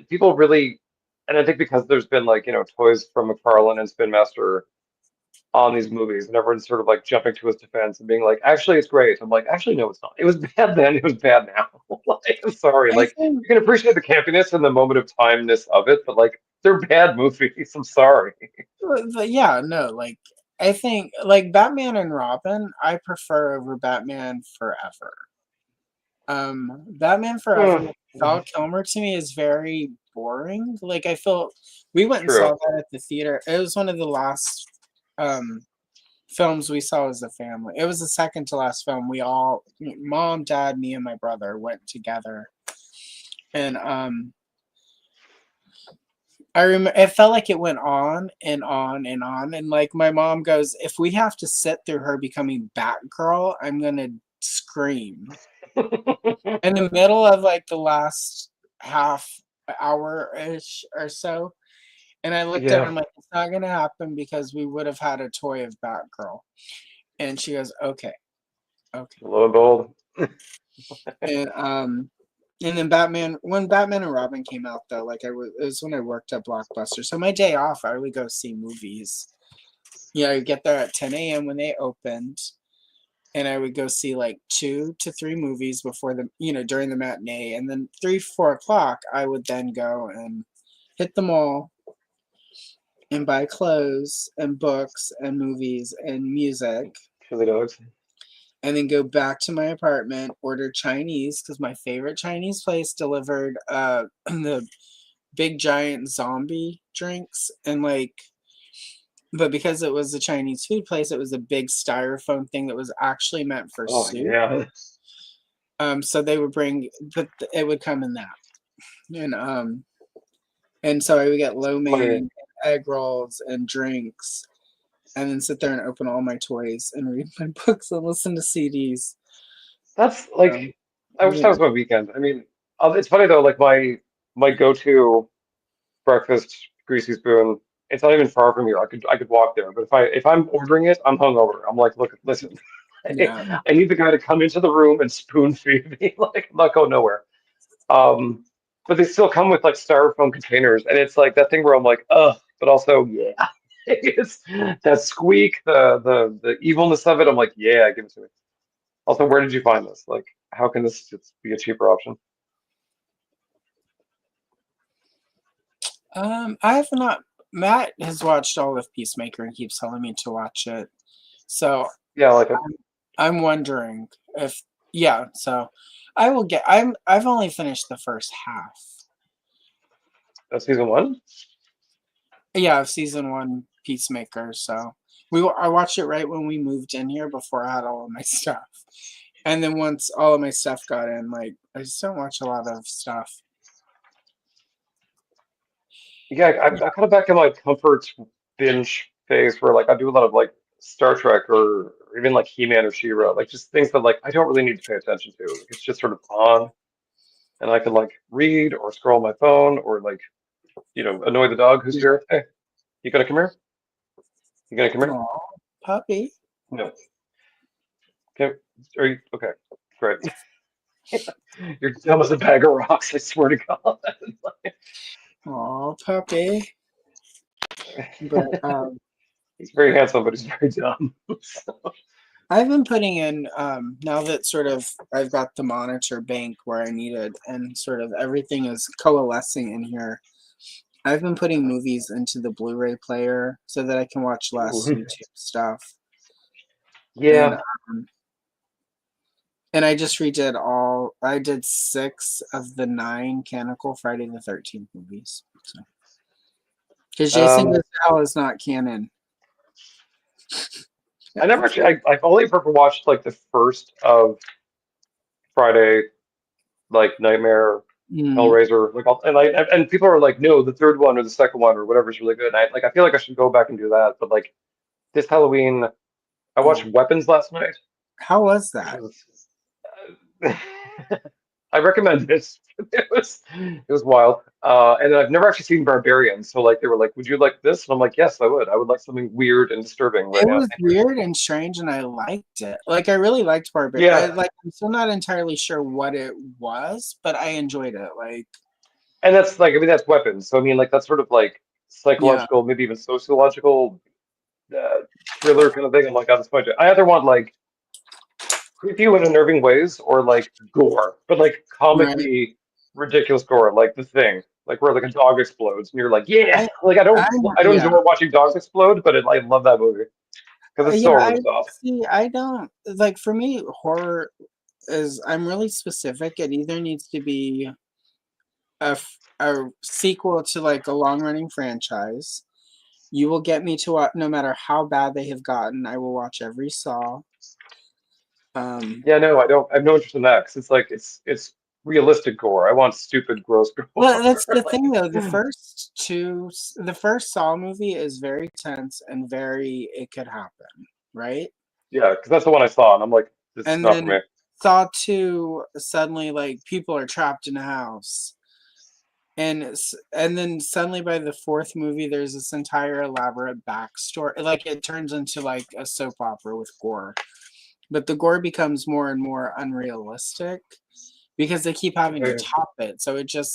people really, and I think because there's been like, toys from McFarlane and Spin Master on these movies, and everyone's sort of like jumping to his defense and being like, actually, it's great. I'm like, actually, no, it's not. It was bad then. It was bad now. Like, I'm sorry. I Like, think, you can appreciate the campiness and the moment of timeness of it, but like, they're bad movies. I'm sorry. but yeah, no, like I think like Batman and Robin, I prefer over Batman Forever. Batman Forever Ugh, with Val Kilmer to me is very boring. Like I feel we went and saw true. that at the theater. It was one of the last um films we saw as a family. It was the second to last film. We all mom, dad, me and my brother went together. And I remember it felt like it went on and on and on. And like my mom goes, if we have to sit through her becoming Batgirl, I'm gonna scream. In the middle of like the last half hour ish or so. And I looked at her, Yeah, I'm like, it's not gonna happen because we would have had a toy of Batgirl. And she goes, okay, okay. lo and behold. And and then Batman when Batman and Robin came out though, like it was when I worked at Blockbuster. So my day off I would go see movies. I would get there at 10 a.m. when they opened, and I would go see like 2 to 3 movies before the during the matinee, and then 3, 4 o'clock I would then go and hit the mall and buy clothes and books and movies and music, Chili dogs. and then go back to my apartment, order Chinese because my favorite Chinese place delivered the big giant zombie drinks and like but because it was a Chinese food place, it was a big styrofoam thing that was actually meant for Oh soup. yeah. So they would bring, but it would come in that, and so I would get lo My mein, egg rolls, and drinks, and then sit there and open all my toys and read my books and listen to CDs. That's Um, like, I wish you that know, was my weekend. I mean, it's funny though. Like my go-to breakfast greasy spoon. It's not even far from here. I could walk there. But if I'm ordering it, I'm hungover. I'm like, look, listen, yeah, I need the guy to come into the room and spoon feed me. Like I'm not going nowhere. Um, but they still come with like styrofoam containers, and it's like that thing where I'm like, ugh, but also yeah, it's that squeak, the evilness of it. I'm like, yeah, give it to me. Also, where did you find this? Like, how can this just be a cheaper option? I have not. Matt has watched all of Peacemaker and keeps telling me to watch it. So Yeah, I like it. I'm wondering if yeah. So I will get. I've only finished the first half. That's season one. Yeah, of season one Peacemaker. So I watched it right when we moved in here before I had all of my stuff, and then once all of my stuff got in, like I just don't watch a lot of stuff. Yeah, I'm kind of back in my comfort binge phase where like I do a lot of like Star Trek or even like He-Man or She-Ra, like just things that like I don't really need to pay attention to. Like, it's just sort of on, and I can like read or scroll my phone or like annoy the dog who's here. Hey, you gonna come here? You gonna come here? Aw, puppy. No. Okay. Are you okay? Great. You're dumb as a bag of rocks. I swear to God. Aw, puppy. But He's very handsome, but he's very dumb. I've been putting in now that sort of I've got the monitor bank where I need it and sort of everything is coalescing in here. I've been putting movies into the Blu-ray player so that I can watch less Ooh. YouTube stuff. And Yeah. and I just redid all. I did 6 of the 9 canonical Friday the 13th movies. So because Jason Goes to Hell is not canon. I never actually. I've only ever watched like the first of Friday, like Nightmare, Mm. Hellraiser, like and people are like, no, the third one or the second one or whatever is really good. And I feel like I should go back and do that. But like this Halloween, I watched Oh, Weapons last night, how was which that? was I recommend it. It was wild. And I've never actually seen Barbarian, so like they were like, "Would you like this?" And I'm like, "Yes, I would. I would like something weird and disturbing right It now." was weird and strange, and I liked it. Like I really liked Barbarian. Yeah, I'm still not entirely sure what it was, but I enjoyed it. Like, and that's like I mean that's Weapons. So I mean like that's sort of like yeah, psychological, maybe even sociological thriller kind of thing. I'm like, at this point, I either want like creepy and unnerving ways or like gore, but like right. comically ridiculous gore, like The Thing, like where like a dog explodes and you're like, yeah, I, like I don't yeah, enjoy watching dogs explode, but I love that movie because it's yeah. so over I the top. see. I don't like. For me, horror is. I'm really specific. It either needs to be a sequel to like a long running franchise. You will get me to watch, no matter how bad they have gotten. I will watch every Saw. Um, Yeah, no, I don't. I have no interest in that because it's like it's realistic gore. I want stupid, gross well, gore. that's the thing Like, though. The first Saw movie is very tense and very it could happen, right? yeah, because that's the one I saw, and I'm like, this is And not for then me. Saw 2 suddenly like people are trapped in a house. And then suddenly by the fourth movie there's this entire elaborate backstory. Like it turns into like a soap opera with gore. But the gore becomes more and more unrealistic because they keep having to Okay. top it. So it's so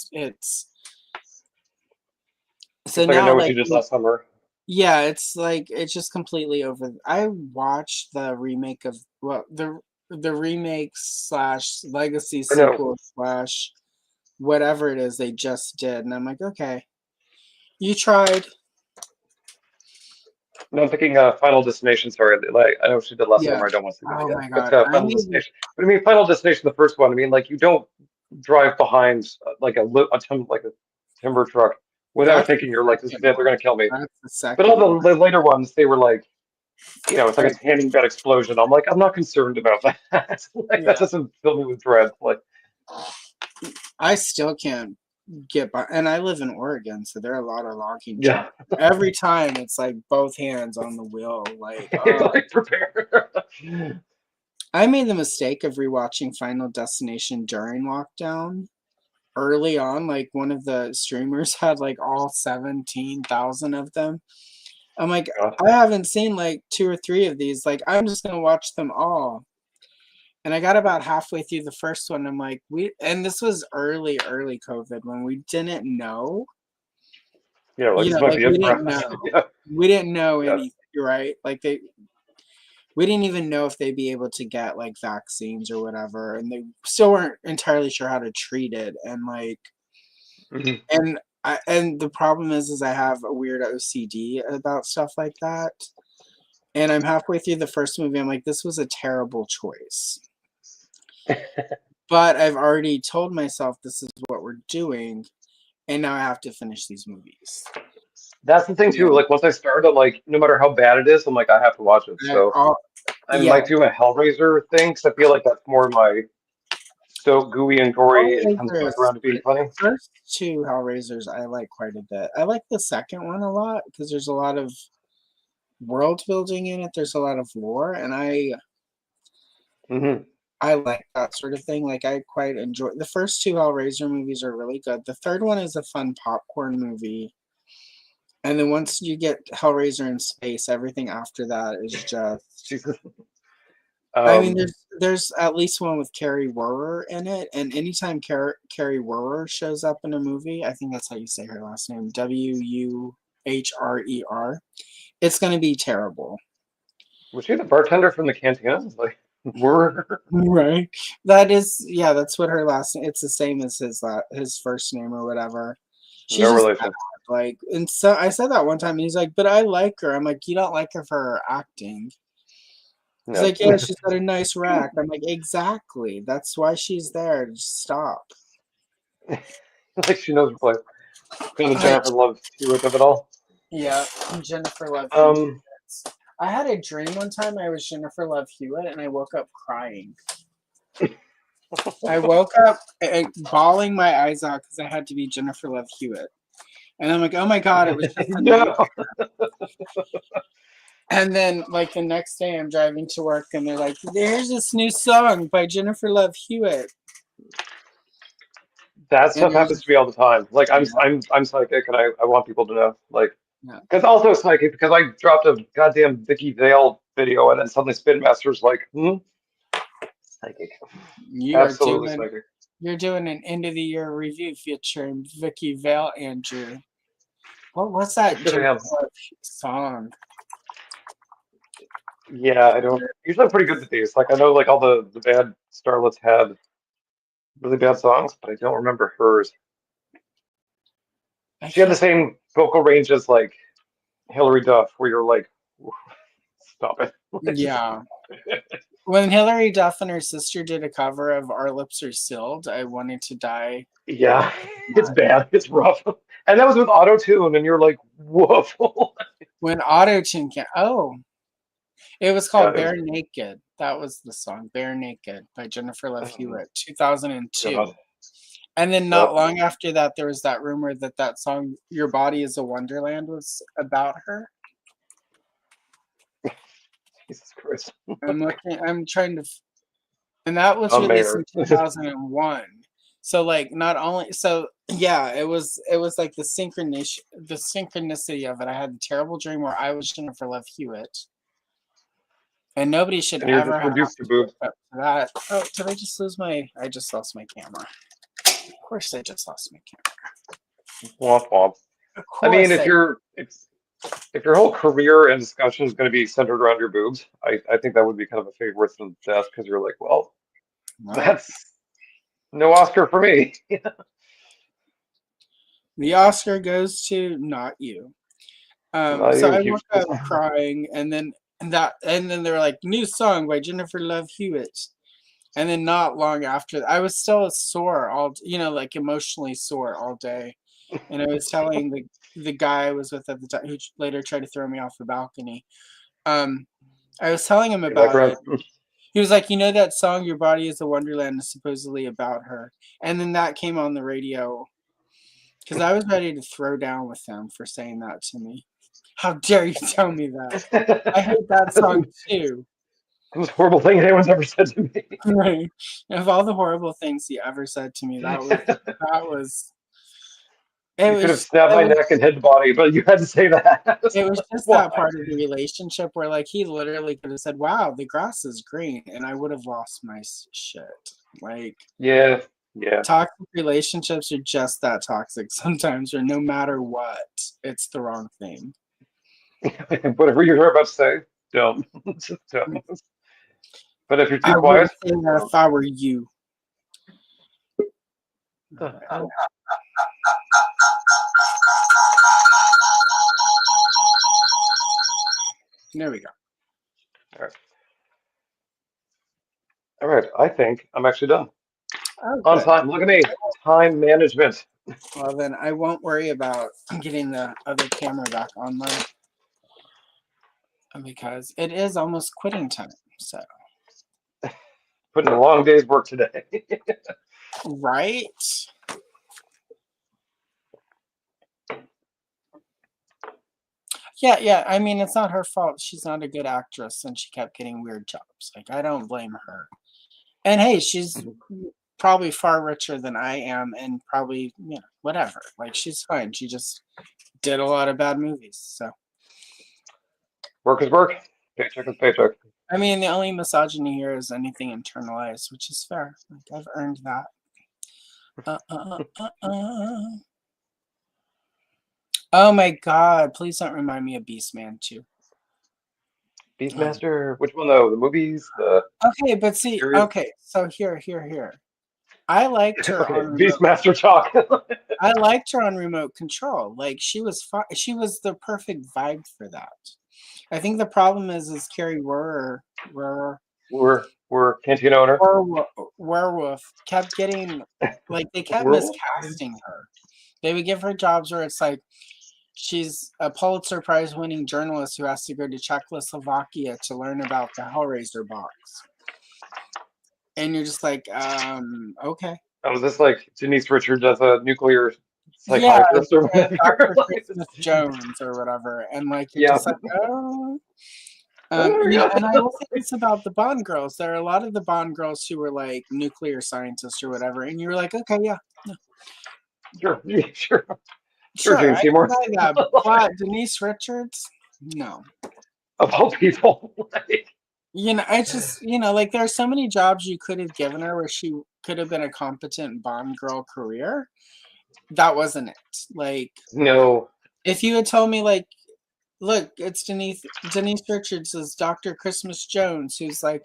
It's like I know now what like you did last summer. yeah, it's like it's just completely over. I watched the remake of the remake slash legacy Or no, sequel slash whatever it is they just did, and I'm like, okay, you tried. no, I'm thinking Final Destination. Sorry, like I know what you did last Yeah. summer. I don't want to see that Oh again. my But god, I Final made Destination. But I mean, Final Destination, the first one. I mean, like you don't drive behind like like a timber truck without that's thinking you're the like, this is second it. They're one. gonna kill me. That's the But all second one. the later ones, they were like, it's like a Right. tanning bed explosion. I'm like, I'm not concerned about that. Like that Yeah. doesn't fill me with dread. Like, I still can't get by, and I live in Oregon, so there are a lot of logging yeah, trucks. Every time it's like both hands on the wheel. Like, like prepare. I made the mistake of rewatching Final Destination during lockdown. Early on, like one of the streamers had like all 17,000 of them. I'm like, God. I haven't seen like 2 or 3 of these. Like, I'm just gonna watch them all. And I got about halfway through the first one. I'm like, and this was early COVID when we didn't know. Yeah, like You this know, might like be it we for didn't us. know. Yeah, We didn't know yeah. anything, right? Like we didn't even know if they'd be able to get like vaccines or whatever, and they still weren't entirely sure how to treat it. And like, Mhm. and the problem is I have a weird OCD about stuff like that. And I'm halfway through the first movie. I'm like, this was a terrible choice. But I've already told myself this is what we're doing, and now I have to finish these movies. That's the thing too. Yeah. Like once I start, I'm like, no matter how bad it is, I'm like, I have to watch it. I, So all, I'm yeah, like doing a Hellraiser thing because I feel like that's more my so gooey and gory. It comes Hellraiser back around to being the funny. first two Hellraisers I like quite a bit. I like the second one a lot because there's a lot of world building in it. There's a lot of lore, and Hmm. I like that sort of thing. Like I quite enjoy the first two Hellraiser movies are really good. The third one is a fun popcorn movie. And then once you get Hellraiser in space, everything after that is just Jesus. I mean, Um, there's at least one with Carrie Werrer in it, and anytime Carrie Werrer shows up in a movie, I think that's how you say her last name, Wuhrer, it's gonna be terrible. was she the bartender from the cantina? Like, we're Right. That is, yeah, that's what her last name. It's the same as his first name or whatever. She's no just bad. relation. Like, and so I said that one time, and he's like, "But I like her." I'm like, "You don't like her for her acting." He's No, like, "Yeah, she's got a nice rack." I'm like, "Exactly. That's why she's there. Just stop." like she knows her place. Kind of I, Jennifer Love Hewitt of it all. yeah, Jennifer Love Hewitt. Um, I had a dream one time I was Jennifer Love Hewitt, and I woke up crying. I woke up bawling my eyes out because I had to be Jennifer Love Hewitt. And I'm like, oh my God, it was just a night. no, And then, like, the next day, I'm driving to work, and they're like, there's this new song by Jennifer Love Hewitt. that And stuff I was happens just, to me all the time. Like yeah, I'm psychic, and I want people to know. Like, yeah. because also psychic because I dropped a goddamn Vicky Vale video, and then suddenly Spin Master's like, psychic, You are absolutely doing, psychic. you're doing an end of the year review featuring Vicky Vale, Andrew. What's I that should Jennifer have. Love song? Yeah, I don't. Usually, I'm pretty good at these. Like, I know, like all the bad starlets had really bad songs, but I don't remember hers. I She had the can't. same vocal range as like Hilary Duff, where you're like, stop it. Yeah. When Hillary Duff and her sister did a cover of Our Lips Are Sealed, I wanted to die. Yeah, it's bad. It's rough. And that was with auto tune, and you're like, woof. When Auto-Tune came, it was Yeah, called it was Bare Naked. That was the song, Bare Naked by Jennifer Love oh, Hewitt, 2002. God. And then not Yep. long after that, there was that rumor that that song, Your Body is a Wonderland, was about her. Jesus Christ. I'm trying to, and that was A released in mayor. 2001. So like not only yeah, it was like the synchronicity of it. I had a terrible dream where I was Jennifer Love Hewitt, and nobody should And you're ever just have reduced to to wake boobs. up to that. Oh, did I just lose my? I just lost my camera. Of course, I just lost my camera. Womp womp. Of I mean, course, if your whole career and discussion is going to be centered around your boobs, I think that would be kind of a fate worse than death because you're like, well, well, that's no Oscar for me. the Oscar goes to not you. Not So you, I huge. woke up crying, and then they were like, new song by Jennifer Love Hewitt. And then not long after, I was still sore like emotionally sore all day. And I was telling the guy I was with at the time, who later tried to throw me off the balcony. I was telling him You're like, about right. it. He was like, that song, Your Body is a Wonderland, is supposedly about her. And then that came on the radio because I was ready to throw down with him for saying that to me. How dare you tell me that? I hate that song too. The most horrible thing anyone's ever said to me. Right. Of all the horrible things he ever said to me, that was It You could have was snapped it my was neck and hit the body, but you had to say that. it was just Why? that part of the relationship where like he literally could have said, "Wow, the grass is green," and I would have lost my shit. Like Yeah, yeah. toxic relationships are just that toxic sometimes, or no matter what, it's the wrong thing. Whatever you're about to say, don't. Just don't. But if you're too I wouldn't quiet, say that if I were you. all Oh, there we go. right. All right. I think I'm actually done. Oh, On good. time. Look at me. Time management. Well, then I won't worry about getting the other camera back online because it is almost quitting time. So, Putting a long day's work today. right? Yeah, yeah. I mean, it's not her fault. She's not a good actress and she kept getting weird jobs. Like, I don't blame her. And hey, she's probably far richer than I am and probably, whatever. Like, she's fine. She just did a lot of bad movies. So, Work is work. Paycheck is paycheck. I mean, the only misogyny here is anything internalized, which is fair. Like, I've earned that. Oh my God! Please don't remind me of Beastman too. Beastmaster. Which one though? The movies? The Okay, but see, series? okay, so here. I liked her Okay. on remote. Beastmaster talk. I liked her on remote control. Like she was she was the perfect vibe for that. I think the problem is Carrie we're canteen owner. Werewolf kept getting like they kept Werewolf? miscasting her. They would give her jobs where it's like she's a Pulitzer Prize winning journalist who has to go to Czechoslovakia to learn about the Hellraiser box. And you're just like, okay. I was just like Denise Richards as a nuclear Yeah, psychiatrist or whatever. Dr. Christmas Jones or whatever. And like you're Yeah. just like, oh. Yeah. And I will say this about the Bond girls. There are a lot of the Bond girls who were like nuclear scientists or whatever, and you were like, okay, yeah, Sure. Sure. Sure, sure, Jane I can Seymour. buy that. But Denise Richards, no. Of all people. Like, I just, like there are so many jobs you could have given her where she could have been a competent Bond girl career. That wasn't it. Like, no. if you had told me, like, look, it's Denise Richards as Dr. Christmas Jones, who's like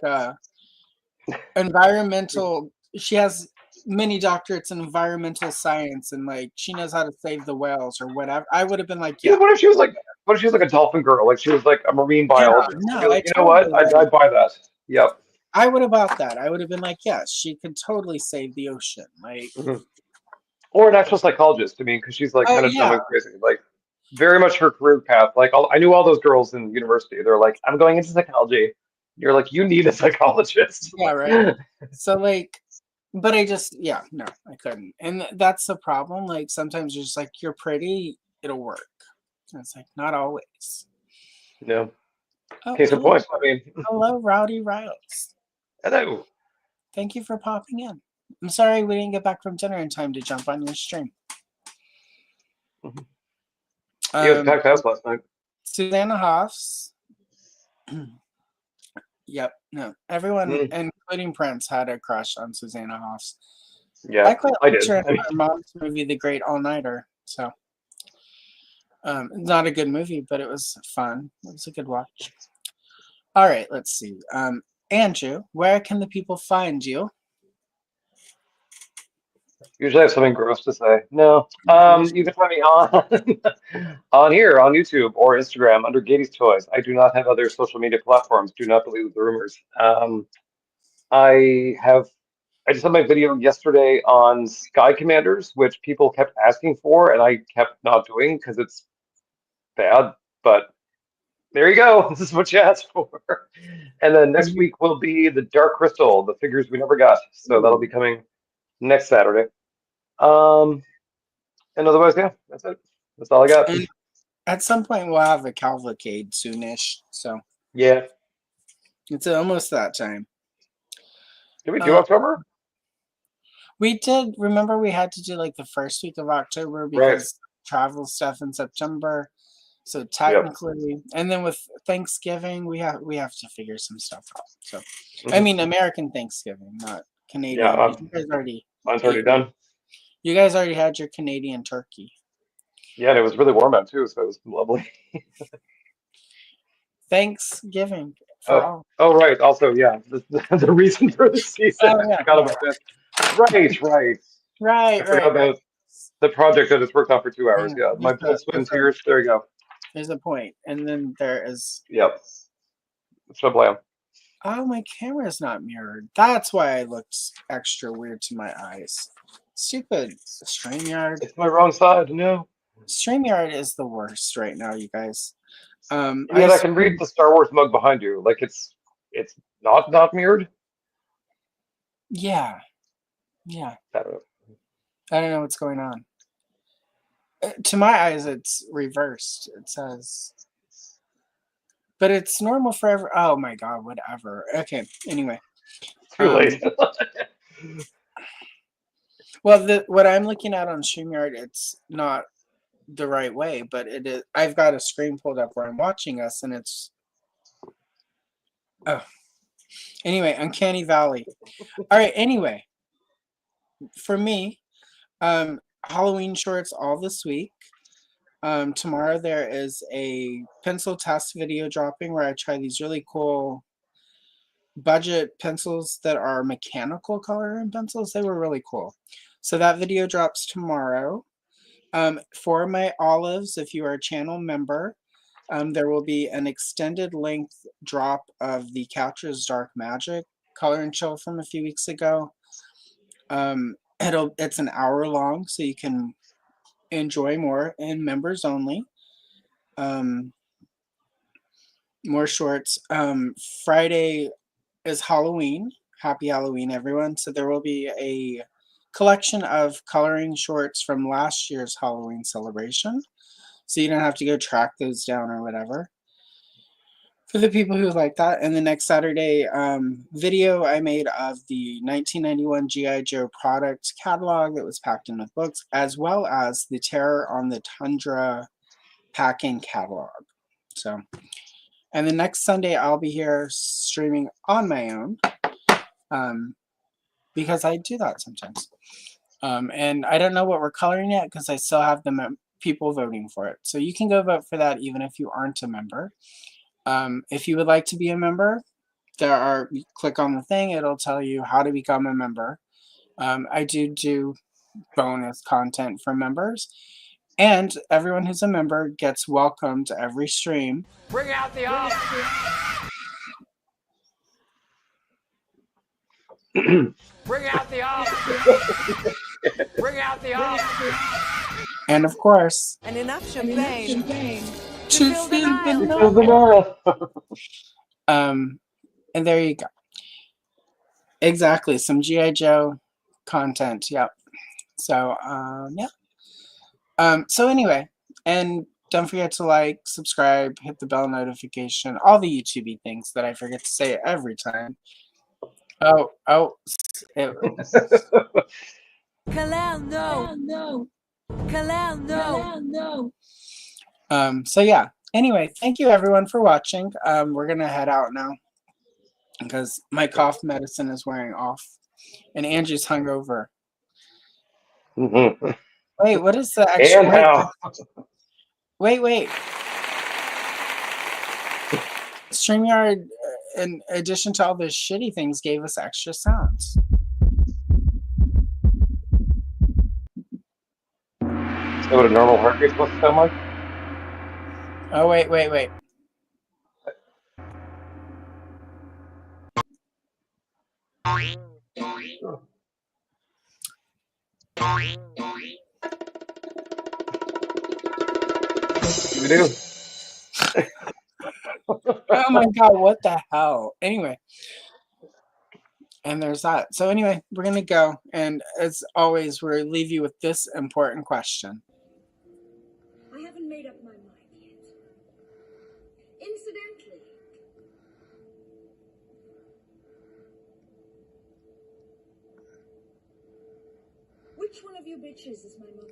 environmental. She has many doctorates in environmental science, and like she knows how to save the whales or whatever. I would have been like, yeah, What if she was like a dolphin girl? Like she was like a marine yeah, biologist. I'd no, be like, I you know what? totally I'd buy that. Yep. I would have bought that. I would have been like, yes, she could totally save the ocean. Like, Or an actual psychologist. I mean, because she's like oh kind of dumb yeah, and crazy. Like very much her career path. Like I knew all those girls in university. They're like, I'm going into psychology. You're like, you need a psychologist. yeah, right. So like, but I just, yeah, no, I couldn't, and that's the problem. Like sometimes you're just like, you're pretty, it'll work. And it's like not always. No. Oh, Case in hello, point. I mean, hello, Rowdy Riles. hello. Thank you for popping in. I'm sorry we didn't get back from dinner in time to jump on your stream. Yeah, it was packed house last night. Susanna Hoffs. Yep, no, everyone, including Prince, had a crush on Susanna Hoffs. Yeah, I quite I liked did. her in her mom's movie, The Great All Nighter. So, not a good movie, but it was fun. It was a good watch. All right, let's see. Andrew, where can the people find you? Usually I have something gross to say. No. You can find me on on here on YouTube or Instagram under Gayties Toys. I do not have other social media platforms. Do not believe the rumors. I just had my video yesterday on Sky Commanders, which people kept asking for, and I kept not doing because it's bad. But there you go. This is what you asked for. And then next week will be the Dark Crystal, the figures we never got. So that'll be coming next Saturday. And otherwise, yeah, that's it. That's all I got. And at some point, we'll have a cavalcade soonish. So Yeah. it's almost that time. Did we do October? We did. Remember, we had to do like the first week of October Right. because travel stuff in September. So Yep. technically, and then with Thanksgiving, we have to figure some stuff out. So, I Mhm. mean, American Thanksgiving, not Canadian. Yeah, But you guys already mine's already done. You guys already had your Canadian turkey. Yeah, and it was really warm out too, so it was lovely. Thanksgiving for all. Oh, right. Also, yeah, the reason for the season. Oh I yeah, forgot about that. Right, right. I right, forgot right, right. about the project I just worked on for 2 hours. Yeah, Yeah, my blood, sweat, and tears. There you go. there's a point, and then there is. Yep. Shablam. Oh, my camera's not mirrored. That's why I looked extra weird to my eyes. Stupid StreamYard. It's my wrong side. No. StreamYard is the worst right now, you guys. And yet I can read the Star Wars mug behind you. Like it's not mirrored. Yeah. I don't know. I don't know what's going on. To my eyes, it's reversed. It says, but it's normal for every. Oh my god, whatever. Okay. Anyway. Too late. Well, what I'm looking at on StreamYard, it's not the right way, but it is. I've got a screen pulled up where I'm watching us, and it's. Oh. Anyway, Uncanny Valley. All right. Anyway, for me, Halloween shorts all this week. Tomorrow there is a pencil test video dropping where I try these really cool budget pencils that are mechanical coloring pencils. They were really cool. So that video drops tomorrow. For my olives, if you are a channel member, there will be an extended length drop of the Couch's Dark Magic color and chill from a few weeks ago. It's an hour long, so you can enjoy more, and members only. More shorts. Friday is Halloween. Happy Halloween, everyone. So there will be a collection of coloring shorts from last year's Halloween celebration. So you don't have to go track those down or whatever. For the people who like that. And the next Saturday video I made of the 1991 G.I. Joe product catalog that was packed in with books, as well as the Terror on the Tundra packing catalog. So, and the next Sunday I'll be here streaming on my own, because I do that sometimes. And I don't know what we're coloring yet because I still have the people voting for it. So you can go vote for that even if you aren't a member. If you would like to be a member, click on the thing, it'll tell you how to become a member. I do bonus content for members, and everyone who's a member gets welcome to every stream. Bring out the olive. Bring out the olive. Bring out the olive. And of course, And enough champagne to fill the fill Nile. the and there you go. Exactly, some G.I. Joe content. Yep. So yeah. So anyway, and don't forget to like, subscribe, hit the bell notification, all the YouTubey things that I forget to say every time. Oh. Kalel, no. Kalel, no. So yeah. Anyway, thank you everyone for watching. We're gonna head out now because my cough medicine is wearing off, and Angie's hungover. Wait, what is the extra? And how? Wait. StreamYard, in addition to all those shitty things, gave us extra sounds. Is that what a normal heartbeat's supposed to sound like? Oh, wait. We do. Oh my god, what the hell? Anyway. And there's that. So anyway, we're going to go. And as always, we'll leave you with this important question. I haven't made up my mind yet. Incidentally, which one of you bitches is my mother?